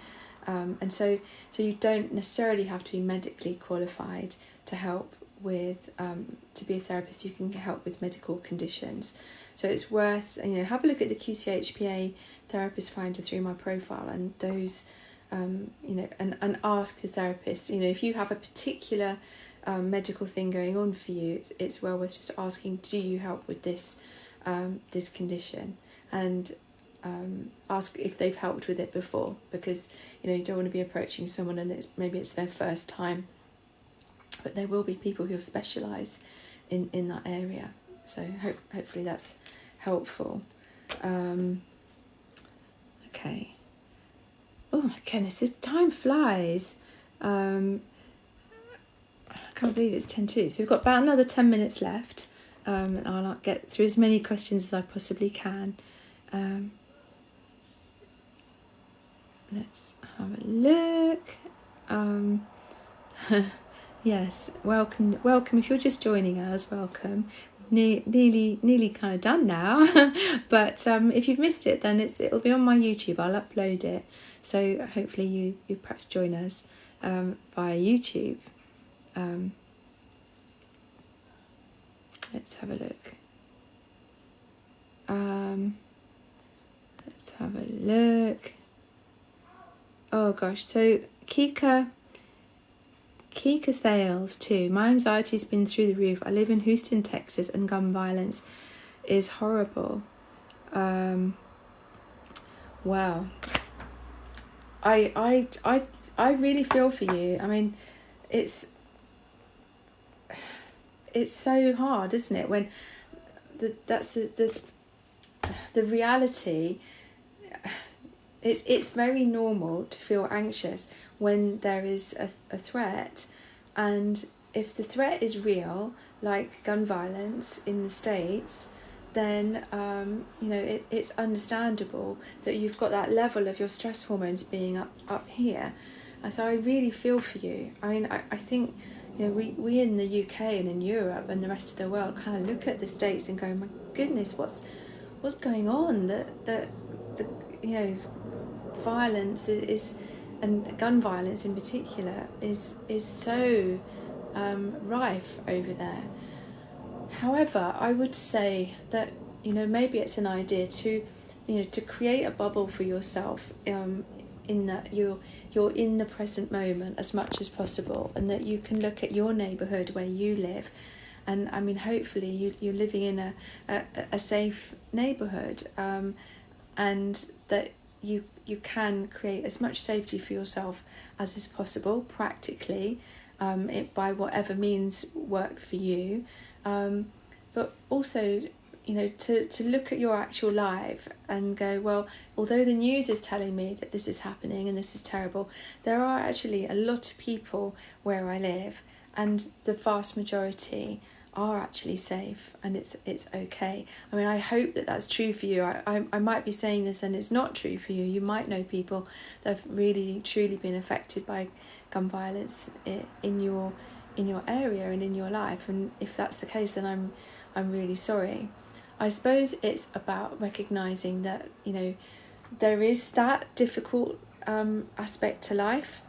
And so you don't necessarily have to be medically qualified to help with, to be a therapist. You can help with medical conditions. So it's worth, have a look at the QCHPA therapist finder through my profile, and those, and ask the therapist, if you have a particular medical thing going on for you, it's well worth just asking, do you help with this condition? And ask if they've helped with it before, because you don't want to be approaching someone and maybe it's their first time, but there will be people who specialise in that area. So hopefully that's helpful. Okay. Oh my goodness, this time flies. I can't believe it's 10:02. So we've got about another 10 minutes left. And I'll get through as many questions as I possibly can. Let's have a look. Yes, welcome. If you're just joining us, welcome. Nearly kind of done now. But if you've missed it, then it'll be on my YouTube. I'll upload it. So hopefully you perhaps join us via YouTube. Let's have a look. Let's have a look. Oh gosh, so Kika Thales too. My anxiety's been through the roof. I live in Houston, Texas, and gun violence is horrible. Wow. I really feel for you. I mean, it's so hard, isn't it? When that's the reality. It's very normal to feel anxious when there is a threat, and if the threat is real, like gun violence in the States, then it's understandable that you've got that level of your stress hormones being up here. And so I really feel for you. I mean, I think, we in the UK and in Europe and the rest of the world kind of look at the States and go, my goodness, what's going on? That the violence is, and gun violence in particular, is so rife over there. However, I would say that maybe it's an idea to to create a bubble for yourself, in that you're in the present moment as much as possible, and that you can look at your neighbourhood where you live, and I mean hopefully you're living in a safe neighbourhood, and that you can create as much safety for yourself as is possible practically, by whatever means work for you, but also to look at your actual life and go, well, although the news is telling me that this is happening and this is terrible, there are actually a lot of people where I live, and the vast majority are actually safe, and it's okay. I mean, I hope that that's true for you. I might be saying this and it's not true for you. You might know people that have really truly been affected by gun violence in your area and in your life, and if that's the case, then I'm really sorry. I suppose it's about recognising that there is that difficult aspect to life,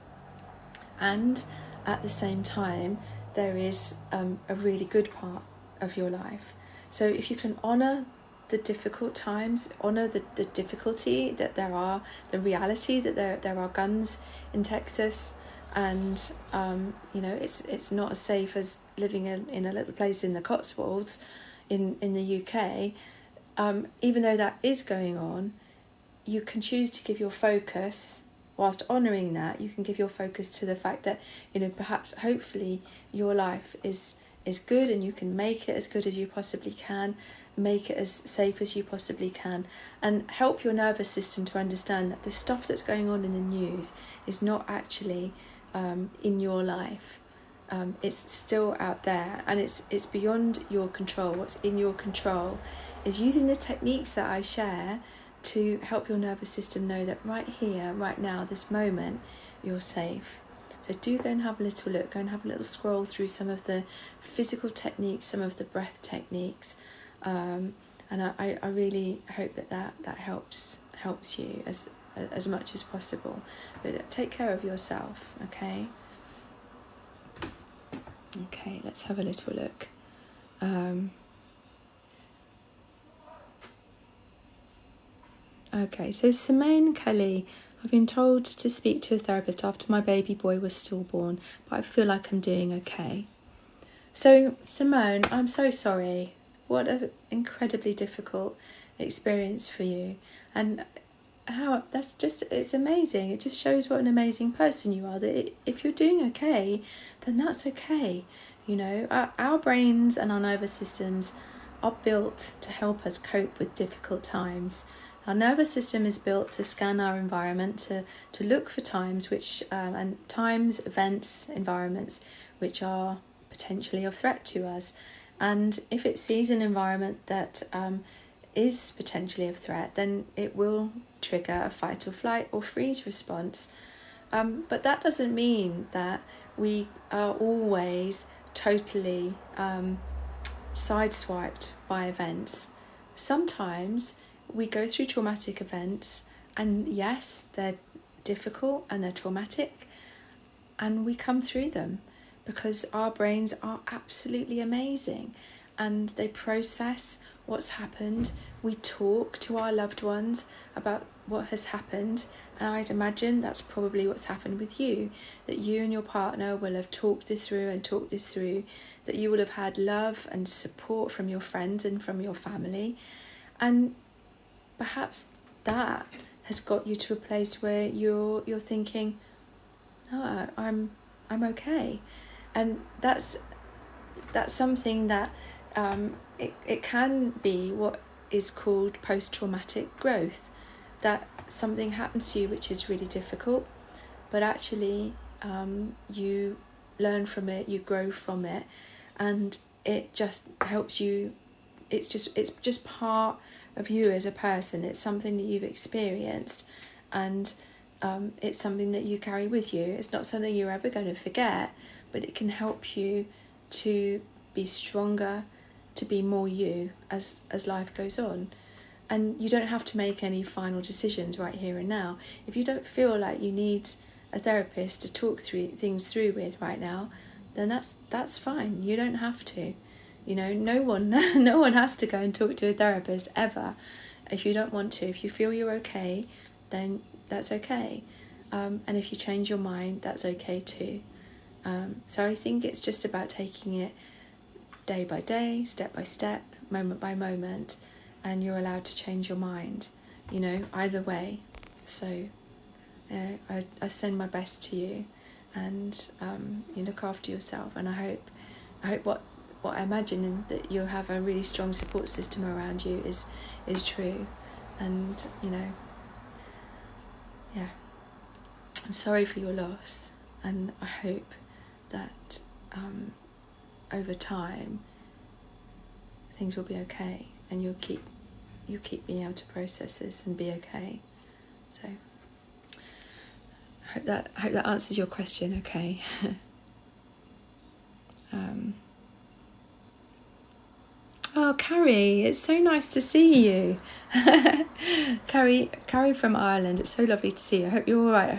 and at the same time there is a really good part of your life. So if you can honour the difficult times, honour the difficulty that there are, the reality that there are guns in Texas, and it's not as safe as living in a little place in the Cotswolds in the UK, even though that is going on, you can choose to give your focus, whilst honouring that, you can give your focus to the fact that perhaps hopefully your life is good, and you can make it as good as you possibly can, make it as safe as you possibly can, and help your nervous system to understand that the stuff that's going on in the news is not actually in your life. It's still out there, and it's beyond your control. What's in your control is using the techniques that I share to help your nervous system know that right here, right now, this moment, you're safe. So do go and have a little look, go and have a little scroll through some of the physical techniques, some of the breath techniques, and I really hope that helps you as much as possible. But take care of yourself, okay? Okay, let's have a little look. Okay, so Simone Kelly, I've been told to speak to a therapist after my baby boy was stillborn, but I feel like I'm doing okay. So Simone, I'm so sorry. What an incredibly difficult experience for you, and how it's amazing. It just shows what an amazing person you are, that if you're doing okay, then that's okay. Our brains and our nervous systems are built to help us cope with difficult times. Our nervous system is built to scan our environment, to look for times events, environments which are potentially of threat to us. And if it sees an environment that is potentially of threat, then it will trigger a fight or flight or freeze response. But that doesn't mean that we are always totally sideswiped by events. Sometimes we go through traumatic events, and yes, they're difficult and they're traumatic, and we come through them because our brains are absolutely amazing, and they process what's happened. We talk to our loved ones about what has happened, and I'd imagine that's probably what's happened with you, that you and your partner will have talked this through, that you will have had love and support from your friends and from your family, and perhaps that has got you to a place where you're thinking, oh, I'm okay. And that's something that it can be what is called post-traumatic growth, that something happens to you which is really difficult, but actually you learn from it, you grow from it, and it just helps you. It's just part of you as a person. It's something that you've experienced, and it's something that you carry with you. It's not something you're ever going to forget, but it can help you to be stronger, to be more you as life goes on. And you don't have to make any final decisions right here and now. If you don't feel like you need a therapist to talk things through with right now, then that's fine. You don't have to. You know, no one has to go and talk to a therapist ever. If you don't want to, if you feel you're okay, then that's okay. And if you change your mind, that's okay too. So I think it's just about taking it day by day, step by step, moment by moment, and you're allowed to change your mind, you know, either way. So I send my best to you, and you look after yourself. And I hope what I imagine that you have a really strong support system around you is true. And you know, yeah, I'm sorry for your loss, and I hope that over time things will be okay, and you'll keep being able to process this and be okay. So I hope that answers your question. Okay. Oh, Carrie, it's so nice to see you. Carrie from Ireland, it's so lovely to see you. I hope you're all right. I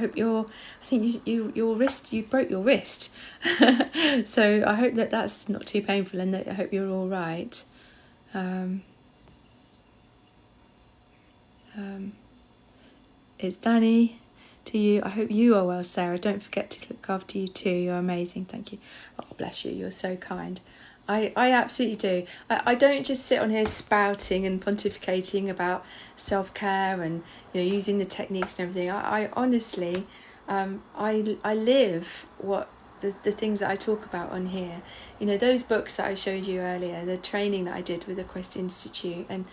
think you broke your wrist. So I hope that that's not too painful, and that I hope you're all right. It's Danny to you. I hope you are well, Sarah. Don't forget to look after you too. You're amazing. Thank you. Oh, bless you. You're so kind. I absolutely do. I don't just sit on here spouting and pontificating about self-care and, you know, using the techniques and everything. I honestly, I live what the things that I talk about on here. You know, those books that I showed you earlier, the training that I did with the Quest Institute, and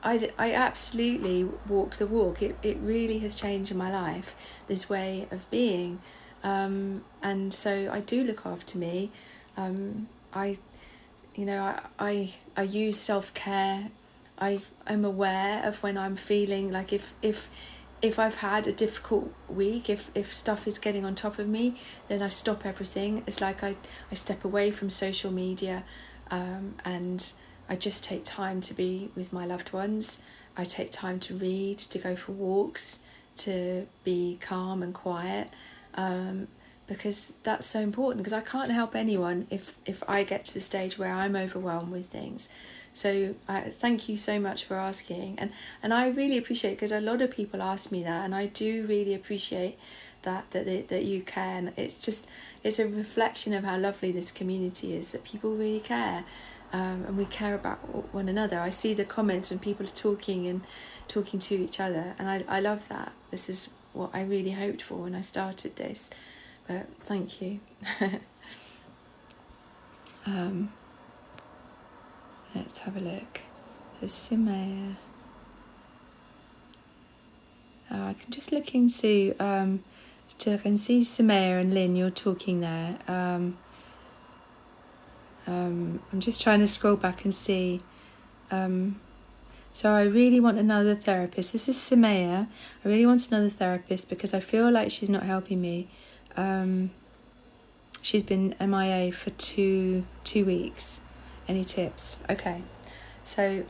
I absolutely walk the walk. It really has changed my life, this way of being. And so I do look after me. I use self-care. I'm aware of when I'm feeling like if I've had a difficult week, if stuff is getting on top of me, then I stop everything. It's like I step away from social media, and I just take time to be with my loved ones. I take time to read, to go for walks, to be calm and quiet, because that's so important, because I can't help anyone if I get to the stage where I'm overwhelmed with things. So thank you so much for asking, and I really appreciate it, because a lot of people ask me that, and I do really appreciate that you can. It's a reflection of how lovely this community is, that people really care, and we care about one another. I see the comments when people are talking to each other, and I love that. This is what I really hoped for when I started this, but thank you. Let's have a look. So Sumaya. I can just look into so I can see Sumaya and Lynn, you're talking there. I'm just trying to scroll back and see. So I really want another therapist. This is Sumaya. I really want another therapist because I feel like she's not helping me. She's been MIA for two weeks. Any tips? Okay. So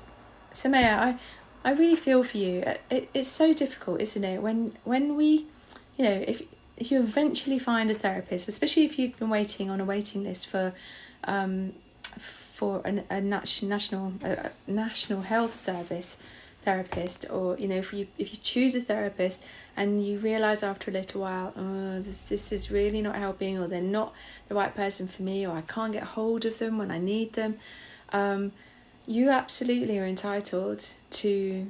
Sumaya, I really feel for you. It's so difficult, isn't it? When we, you know, if you eventually find a therapist, especially if you've been waiting on a waiting list for a national health service therapist, or you know, if you choose a therapist and you realise after a little while, oh, this is really not helping, or they're not the right person for me, or I can't get hold of them when I need them, you absolutely are entitled to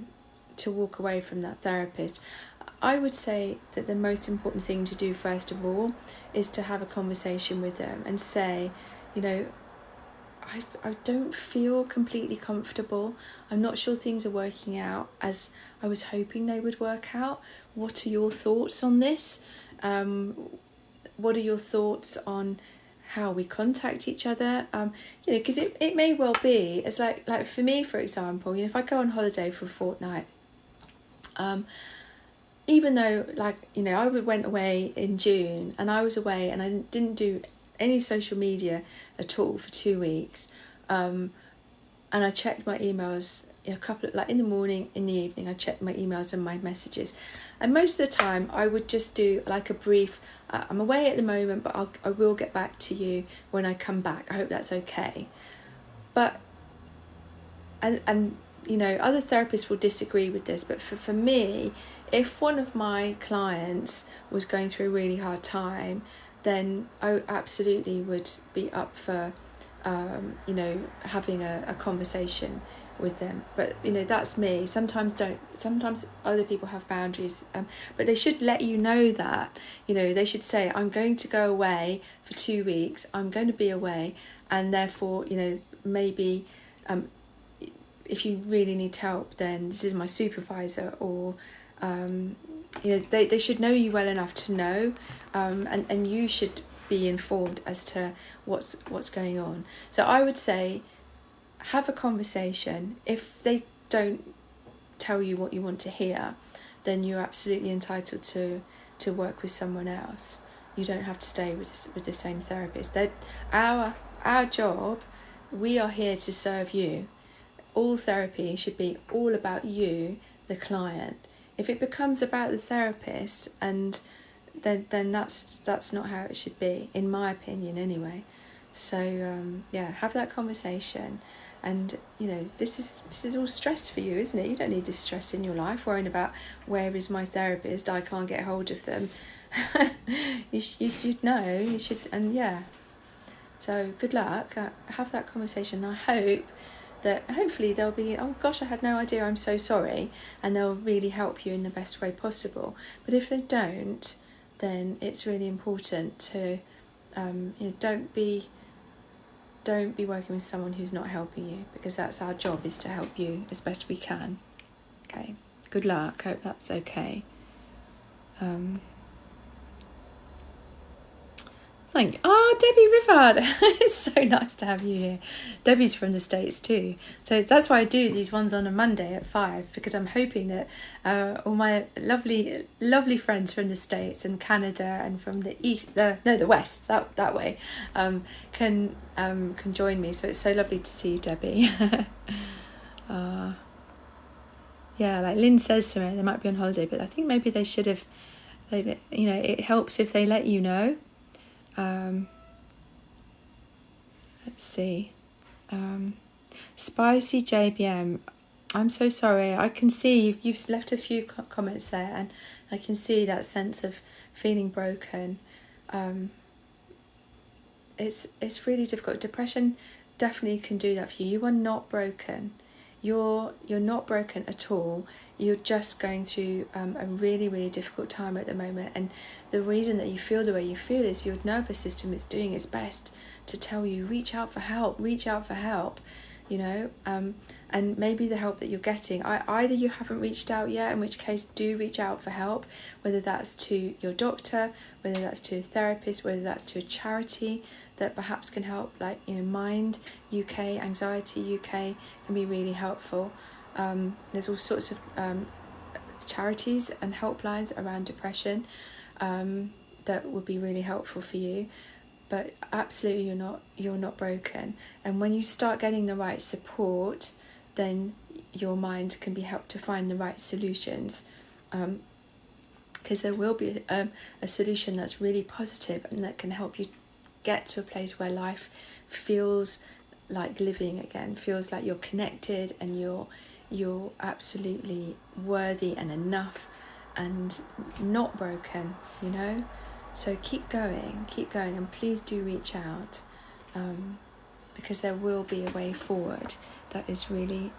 walk away from that therapist. I would say that the most important thing to do first of all is to have a conversation with them and say, you know, I don't feel completely comfortable. I'm not sure things are working out as I was hoping they would work out. What are your thoughts on this? What are your thoughts on how we contact each other? You know, because it may well be, it's like for me, for example, you know, if I go on holiday for a fortnight, even though, like, you know, I went away in June, and I was away and I didn't do any social media at all for 2 weeks, and I checked my emails a couple of, like, in the morning, in the evening, I checked my emails and my messages, and most of the time I would just do like a brief, I'm away at the moment, but I will get back to you when I come back. I hope that's okay. But and you know, other therapists will disagree with this, but for me, if one of my clients was going through a really hard time, then I absolutely would be up for you know, having a conversation with them. But you know, that's me. Sometimes other people have boundaries, but they should let you know that. You know, they should say, I'm going to go away for 2 weeks, I'm going to be away, and therefore, you know, maybe if you really need help, then this is my supervisor, or you know, they should know you well enough to know, and you should be informed as to what's going on. So I would say, have a conversation. If they don't tell you what you want to hear, then you're absolutely entitled to work with someone else. You don't have to stay with the same therapist. That our job, we are here to serve you. All therapy should be all about you, the client. If it becomes about the therapist, and then that's not how it should be, in my opinion anyway. So yeah, have that conversation. And you know, this is all stress for you, isn't it? You don't need this stress in your life, worrying about where is my therapist, I can't get hold of them. you should know, you should. And yeah, so good luck. Have that conversation. I hope that hopefully they'll be, oh gosh, I had no idea, I'm so sorry, and they'll really help you in the best way possible. But if they don't, then it's really important to you know, don't be working with someone who's not helping you, because that's our job, is to help you as best we can. Okay, good luck. Hope that's okay. Thank you. Oh, Debbie Rivard, it's so nice to have you here. Debbie's from the States too, so that's why I do these ones on a Monday at 5, because I'm hoping that all my lovely friends from the States and Canada and from the east, the west, that way, can join me. So it's so lovely to see you, Debbie. Yeah, like Lynn says to me, they might be on holiday, but I think maybe they should have. You know, it helps if they let you know. Let's see. Spicy JBM, I'm so sorry. I can see you've left a few comments there, and I can see that sense of feeling broken. It's really difficult. Depression definitely can do that for you. You are not broken. You're not broken at all. You're just going through a really, really difficult time at the moment, and the reason that you feel the way you feel is your nervous system is doing its best to tell you, reach out for help, you know, and maybe the help that you're getting, either you haven't reached out yet, in which case do reach out for help, whether that's to your doctor, whether that's to a therapist, whether that's to a charity that perhaps can help, like, you know, Mind UK, Anxiety UK can be really helpful. There's all sorts of charities and helplines around depression that would be really helpful for you. But absolutely, you're not broken. And when you start getting the right support, then your mind can be helped to find the right solutions, because there will be a solution that's really positive and that can help you get to a place where life feels like living again, feels like you're connected, and you're absolutely worthy and enough and not broken, you know. So keep going, and please do reach out, because there will be a way forward that is really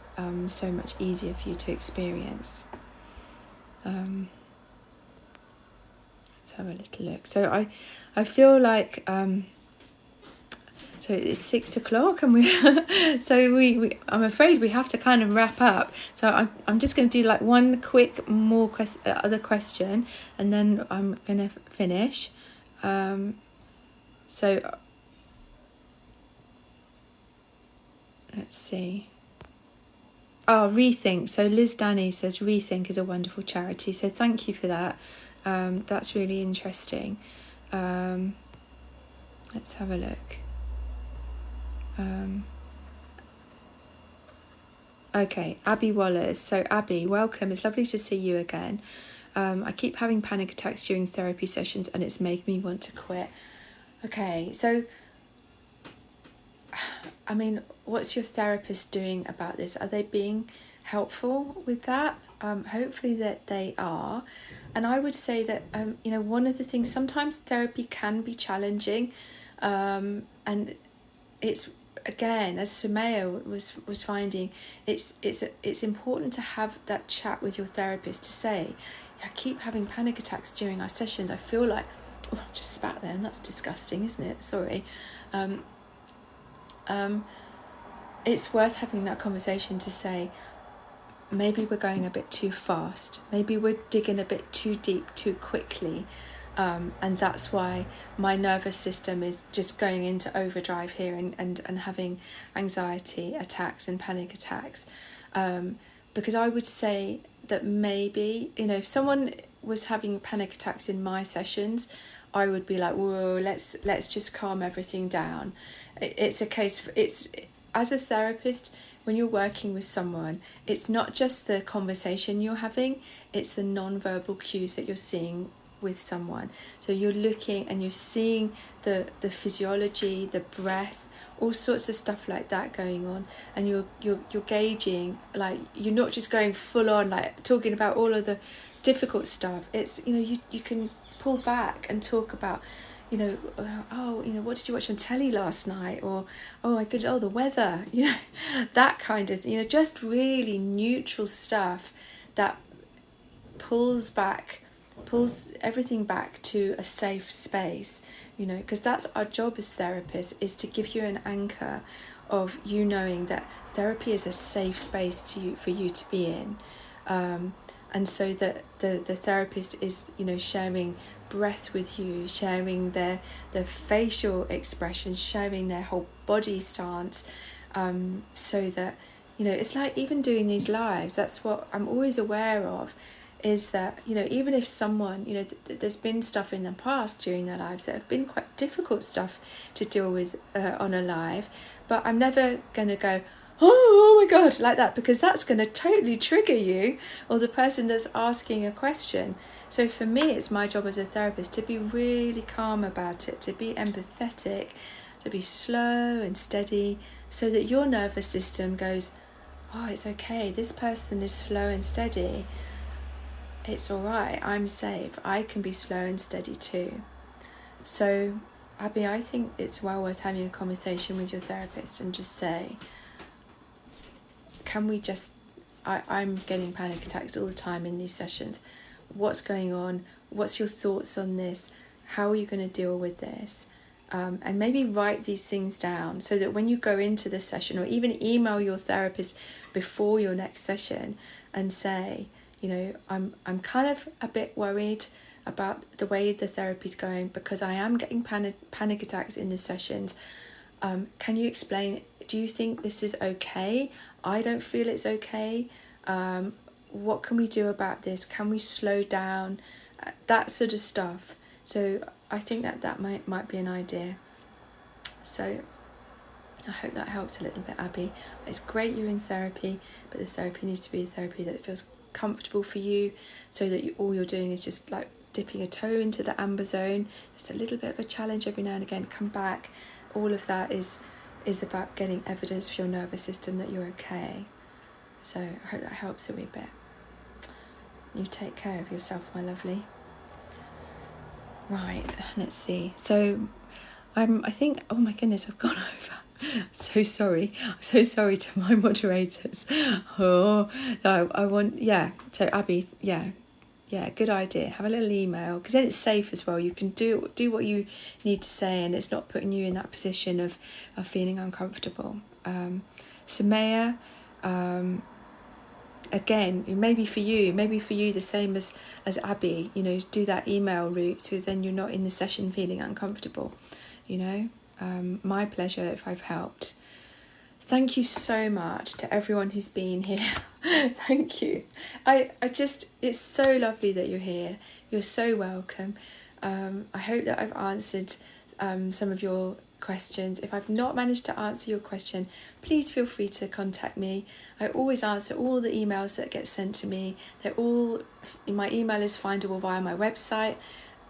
so much easier for you to experience. Let's have a little look. So I feel like so it's 6 o'clock, and we I'm afraid we have to kind of wrap up. So I'm just going to do like one quick more other question, and then I'm going to finish. So let's see. Oh, Rethink. So Liz Danny says Rethink is a wonderful charity. So thank you for that. That's really interesting. Let's have a look. Okay, Abby Wallace. So Abby, welcome. It's lovely to see you again. I keep having panic attacks during therapy sessions and it's made me want to quit. Okay, so I mean, what's your therapist doing about this? Are they being helpful with that? Hopefully that they are. And I would say that, one of the things, sometimes therapy can be challenging. And it's, again, as Sumaya was finding, it's important to have that chat with your therapist to say, I keep having panic attacks during our sessions. I feel like, oh, I just spat there and that's disgusting, isn't it? Sorry. It's worth having that conversation to say, maybe we're going a bit too fast, maybe we're digging a bit too deep too quickly, and that's why my nervous system is just going into overdrive here and having anxiety attacks and panic attacks, because I would say that maybe, if someone was having panic attacks in my sessions, I would be like, whoa, let's just calm everything down. It's a case for, as a therapist, when you're working with someone, it's not just the conversation you're having, it's the non-verbal cues that you're seeing with someone. So you're looking and you're seeing the physiology, the breath, all sorts of stuff like that going on, and you're gauging, like, you're not just going full on like talking about all of the difficult stuff. It's, you can pull back and talk about, what did you watch on telly last night? Or, the weather, that kind of, just really neutral stuff that pulls everything back to a safe space, because that's our job as therapists, is to give you an anchor of you knowing that therapy is a safe space for you to be in. And so that the therapist is, sharing breath with you, sharing their facial expressions, sharing their whole body stance, so that, it's like even doing these lives, that's what I'm always aware of, is that, even if someone, there's been stuff in the past during their lives that have been quite difficult stuff to deal with on a live, but I'm never going to go, oh my God, like that, because that's going to totally trigger you or the person that's asking a question. So for me, it's my job as a therapist to be really calm about it, to be empathetic, to be slow and steady, so that your nervous system goes, oh, it's okay, this person is slow and steady, it's all right, I'm safe, I can be slow and steady too. So Abby, I think it's well worth having a conversation with your therapist and just say, can we just, I'm getting panic attacks all the time in these sessions. What's going on? What's your thoughts on this? How are you going to deal with this? And maybe write these things down so that when you go into the session, or even email your therapist before your next session and say, I'm kind of a bit worried about the way the therapy's going because I am getting panic attacks in the sessions. Can you explain, do you think this is okay? I don't feel it's okay. What can we do about this? Can we slow down? That sort of stuff. So I think that might be an idea. So I hope that helps a little bit, Abby. It's great you're in therapy, but the therapy needs to be a therapy that feels comfortable for you, so that all you're doing is just like dipping a toe into the amber zone. Just a little bit of a challenge every now and again. Come back. All of that is about getting evidence for your nervous system that you're okay. So I hope that helps a wee bit. You take care of yourself, my lovely. Right, let's see. So I think, oh my goodness, I've gone over. I'm so sorry. I'm so sorry to my moderators. Oh, no, I want, yeah. So Abby, yeah, good idea. Have a little email, because then it's safe as well. You can do what you need to say, and it's not putting you in that position of feeling uncomfortable. Sumaya, again, maybe for you the same as Abby, do that email route, because then you're not in the session feeling uncomfortable. My pleasure if I've helped. thank you so much to everyone who's been here. Thank you. I just, it's so lovely that you're here. You're so welcome. I hope that I've answered some of your questions. If I've not managed to answer your question, please feel free to contact me. I always answer all the emails that get sent to me. They're all, my email is findable via my website.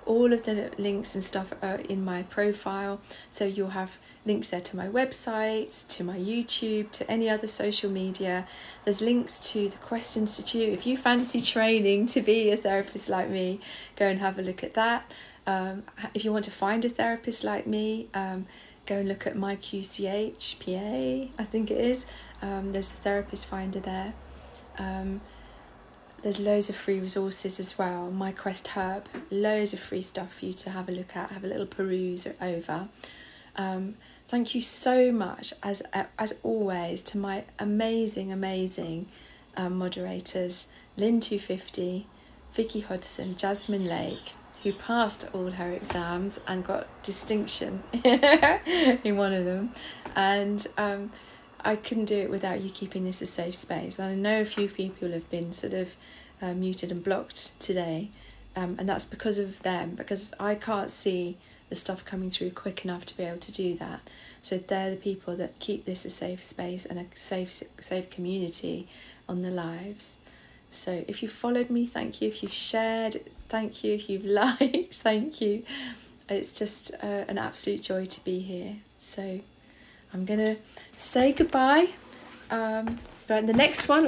All of the links and stuff are in my profile, so you'll have links there to my website, to my YouTube, to any other social media. There's links to the Quest Institute. If you fancy training to be a therapist like me, go and have a look at that. If you want to find a therapist like me, go and look at my QCH PA, I think it is. There's the therapist finder there. There's loads of free resources as well. My Quest Hub, loads of free stuff for you to have a look at, have a little peruse over. Thank you so much, as always, to my amazing moderators, Lynn 250, Vicky Hodson, Jasmine Lake, who passed all her exams and got distinction in one of them. And I couldn't do it without you keeping this a safe space. And I know a few people have been sort of muted and blocked today, and that's because of them, because I can't see the stuff coming through quick enough to be able to do that. So they're the people that keep this a safe space and a safe community on the lives. So if you've followed me, thank you. If you've shared, thank you. If you've liked, thank you. It's just an absolute joy to be here. So I'm gonna say goodbye. But the next one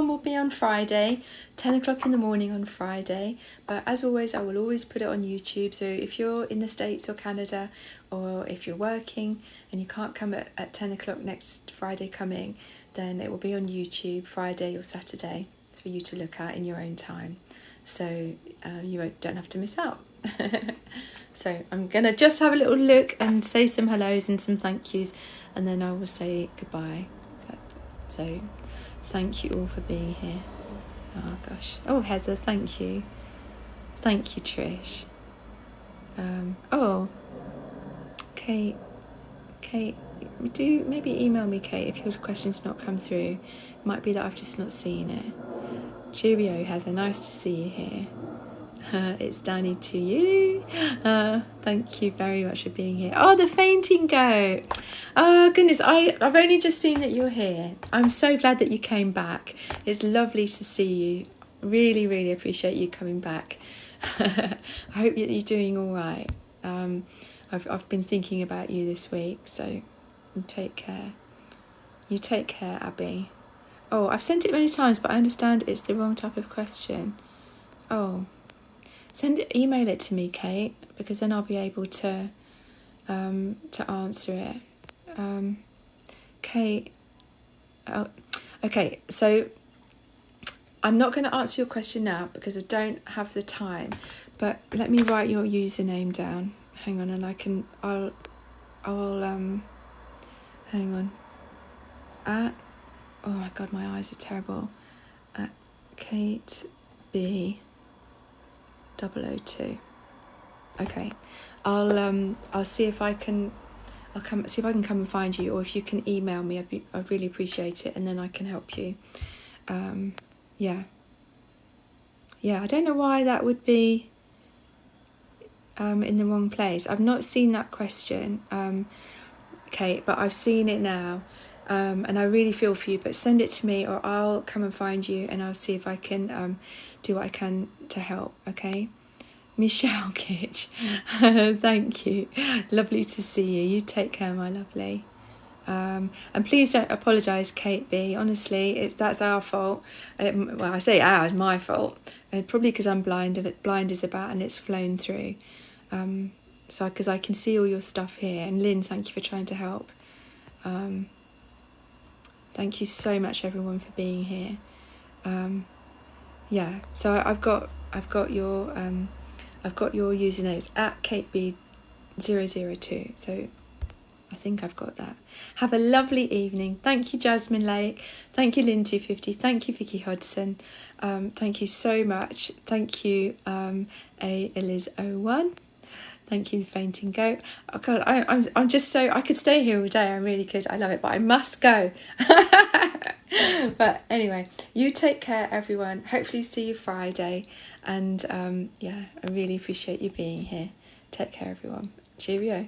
will be on Friday, 10 o'clock in the morning on Friday. But as always, I will always put it on YouTube. So if you're in the States or Canada, or if you're working and you can't come at 10 o'clock next Friday coming, then it will be on YouTube Friday or Saturday for you to look at in your own time. So you don't have to miss out. So I'm going to just have a little look and say some hellos and some thank yous, and then I will say goodbye. So thank you all for being here. Oh gosh. Oh, Heather, thank you. Thank you, Trish. Kate, do maybe email me, Kate, if your question's not come through. It might be that I've just not seen it. Cheerio, Heather, nice to see you here. It's Danny to you. Thank you very much for being here. Oh, the fainting goat. Oh goodness, I've only just seen that you're here. I'm so glad that you came back. It's lovely to see you. Really, really appreciate you coming back. I hope that you're doing all right. I've been thinking about you this week, so you take care. You take care, Abby. Oh, I've sent it many times, but I understand it's the wrong type of question. Oh. Email it to me, Kate, because then I'll be able to answer it. Kate, oh, okay, so I'm not going to answer your question now because I don't have the time, but let me write your username down. Hang on, and I'll hang on. Oh my God, my eyes are terrible. Kate B. 002. Okay, I'll see if I can. I'll see if I can come and find you, or if you can email me. I'd really appreciate it, and then I can help you. Yeah. I don't know why that would be in the wrong place. I've not seen that question, Kate, but I've seen it now, and I really feel for you. But send it to me, or I'll come and find you, and I'll see if I can do what I can to help. Okay, Michelle Kitch, thank you. Lovely to see you. You take care, my lovely. And please don't apologise, Kate B. Honestly, that's our fault. Well, I say ours, my fault. Probably because I'm blind is about, and it's flown through. So because I can see all your stuff here. And Lynn, thank you for trying to help. Thank you so much, everyone, for being here. So I've got your usernames at KateB002. So I think I've got that. Have a lovely evening. Thank you, Jasmine Lake. Thank you, Lynn 250. Thank you, Vicky Hodson. Thank you so much. Thank you, Eliz01. Thank you, Fainting Goat. Oh God, I'm just so, I could stay here all day. I really could. I love it, but I must go. But anyway, you take care, everyone. Hopefully see you Friday. And yeah, I really appreciate you being here. Take care, everyone. Cheerio.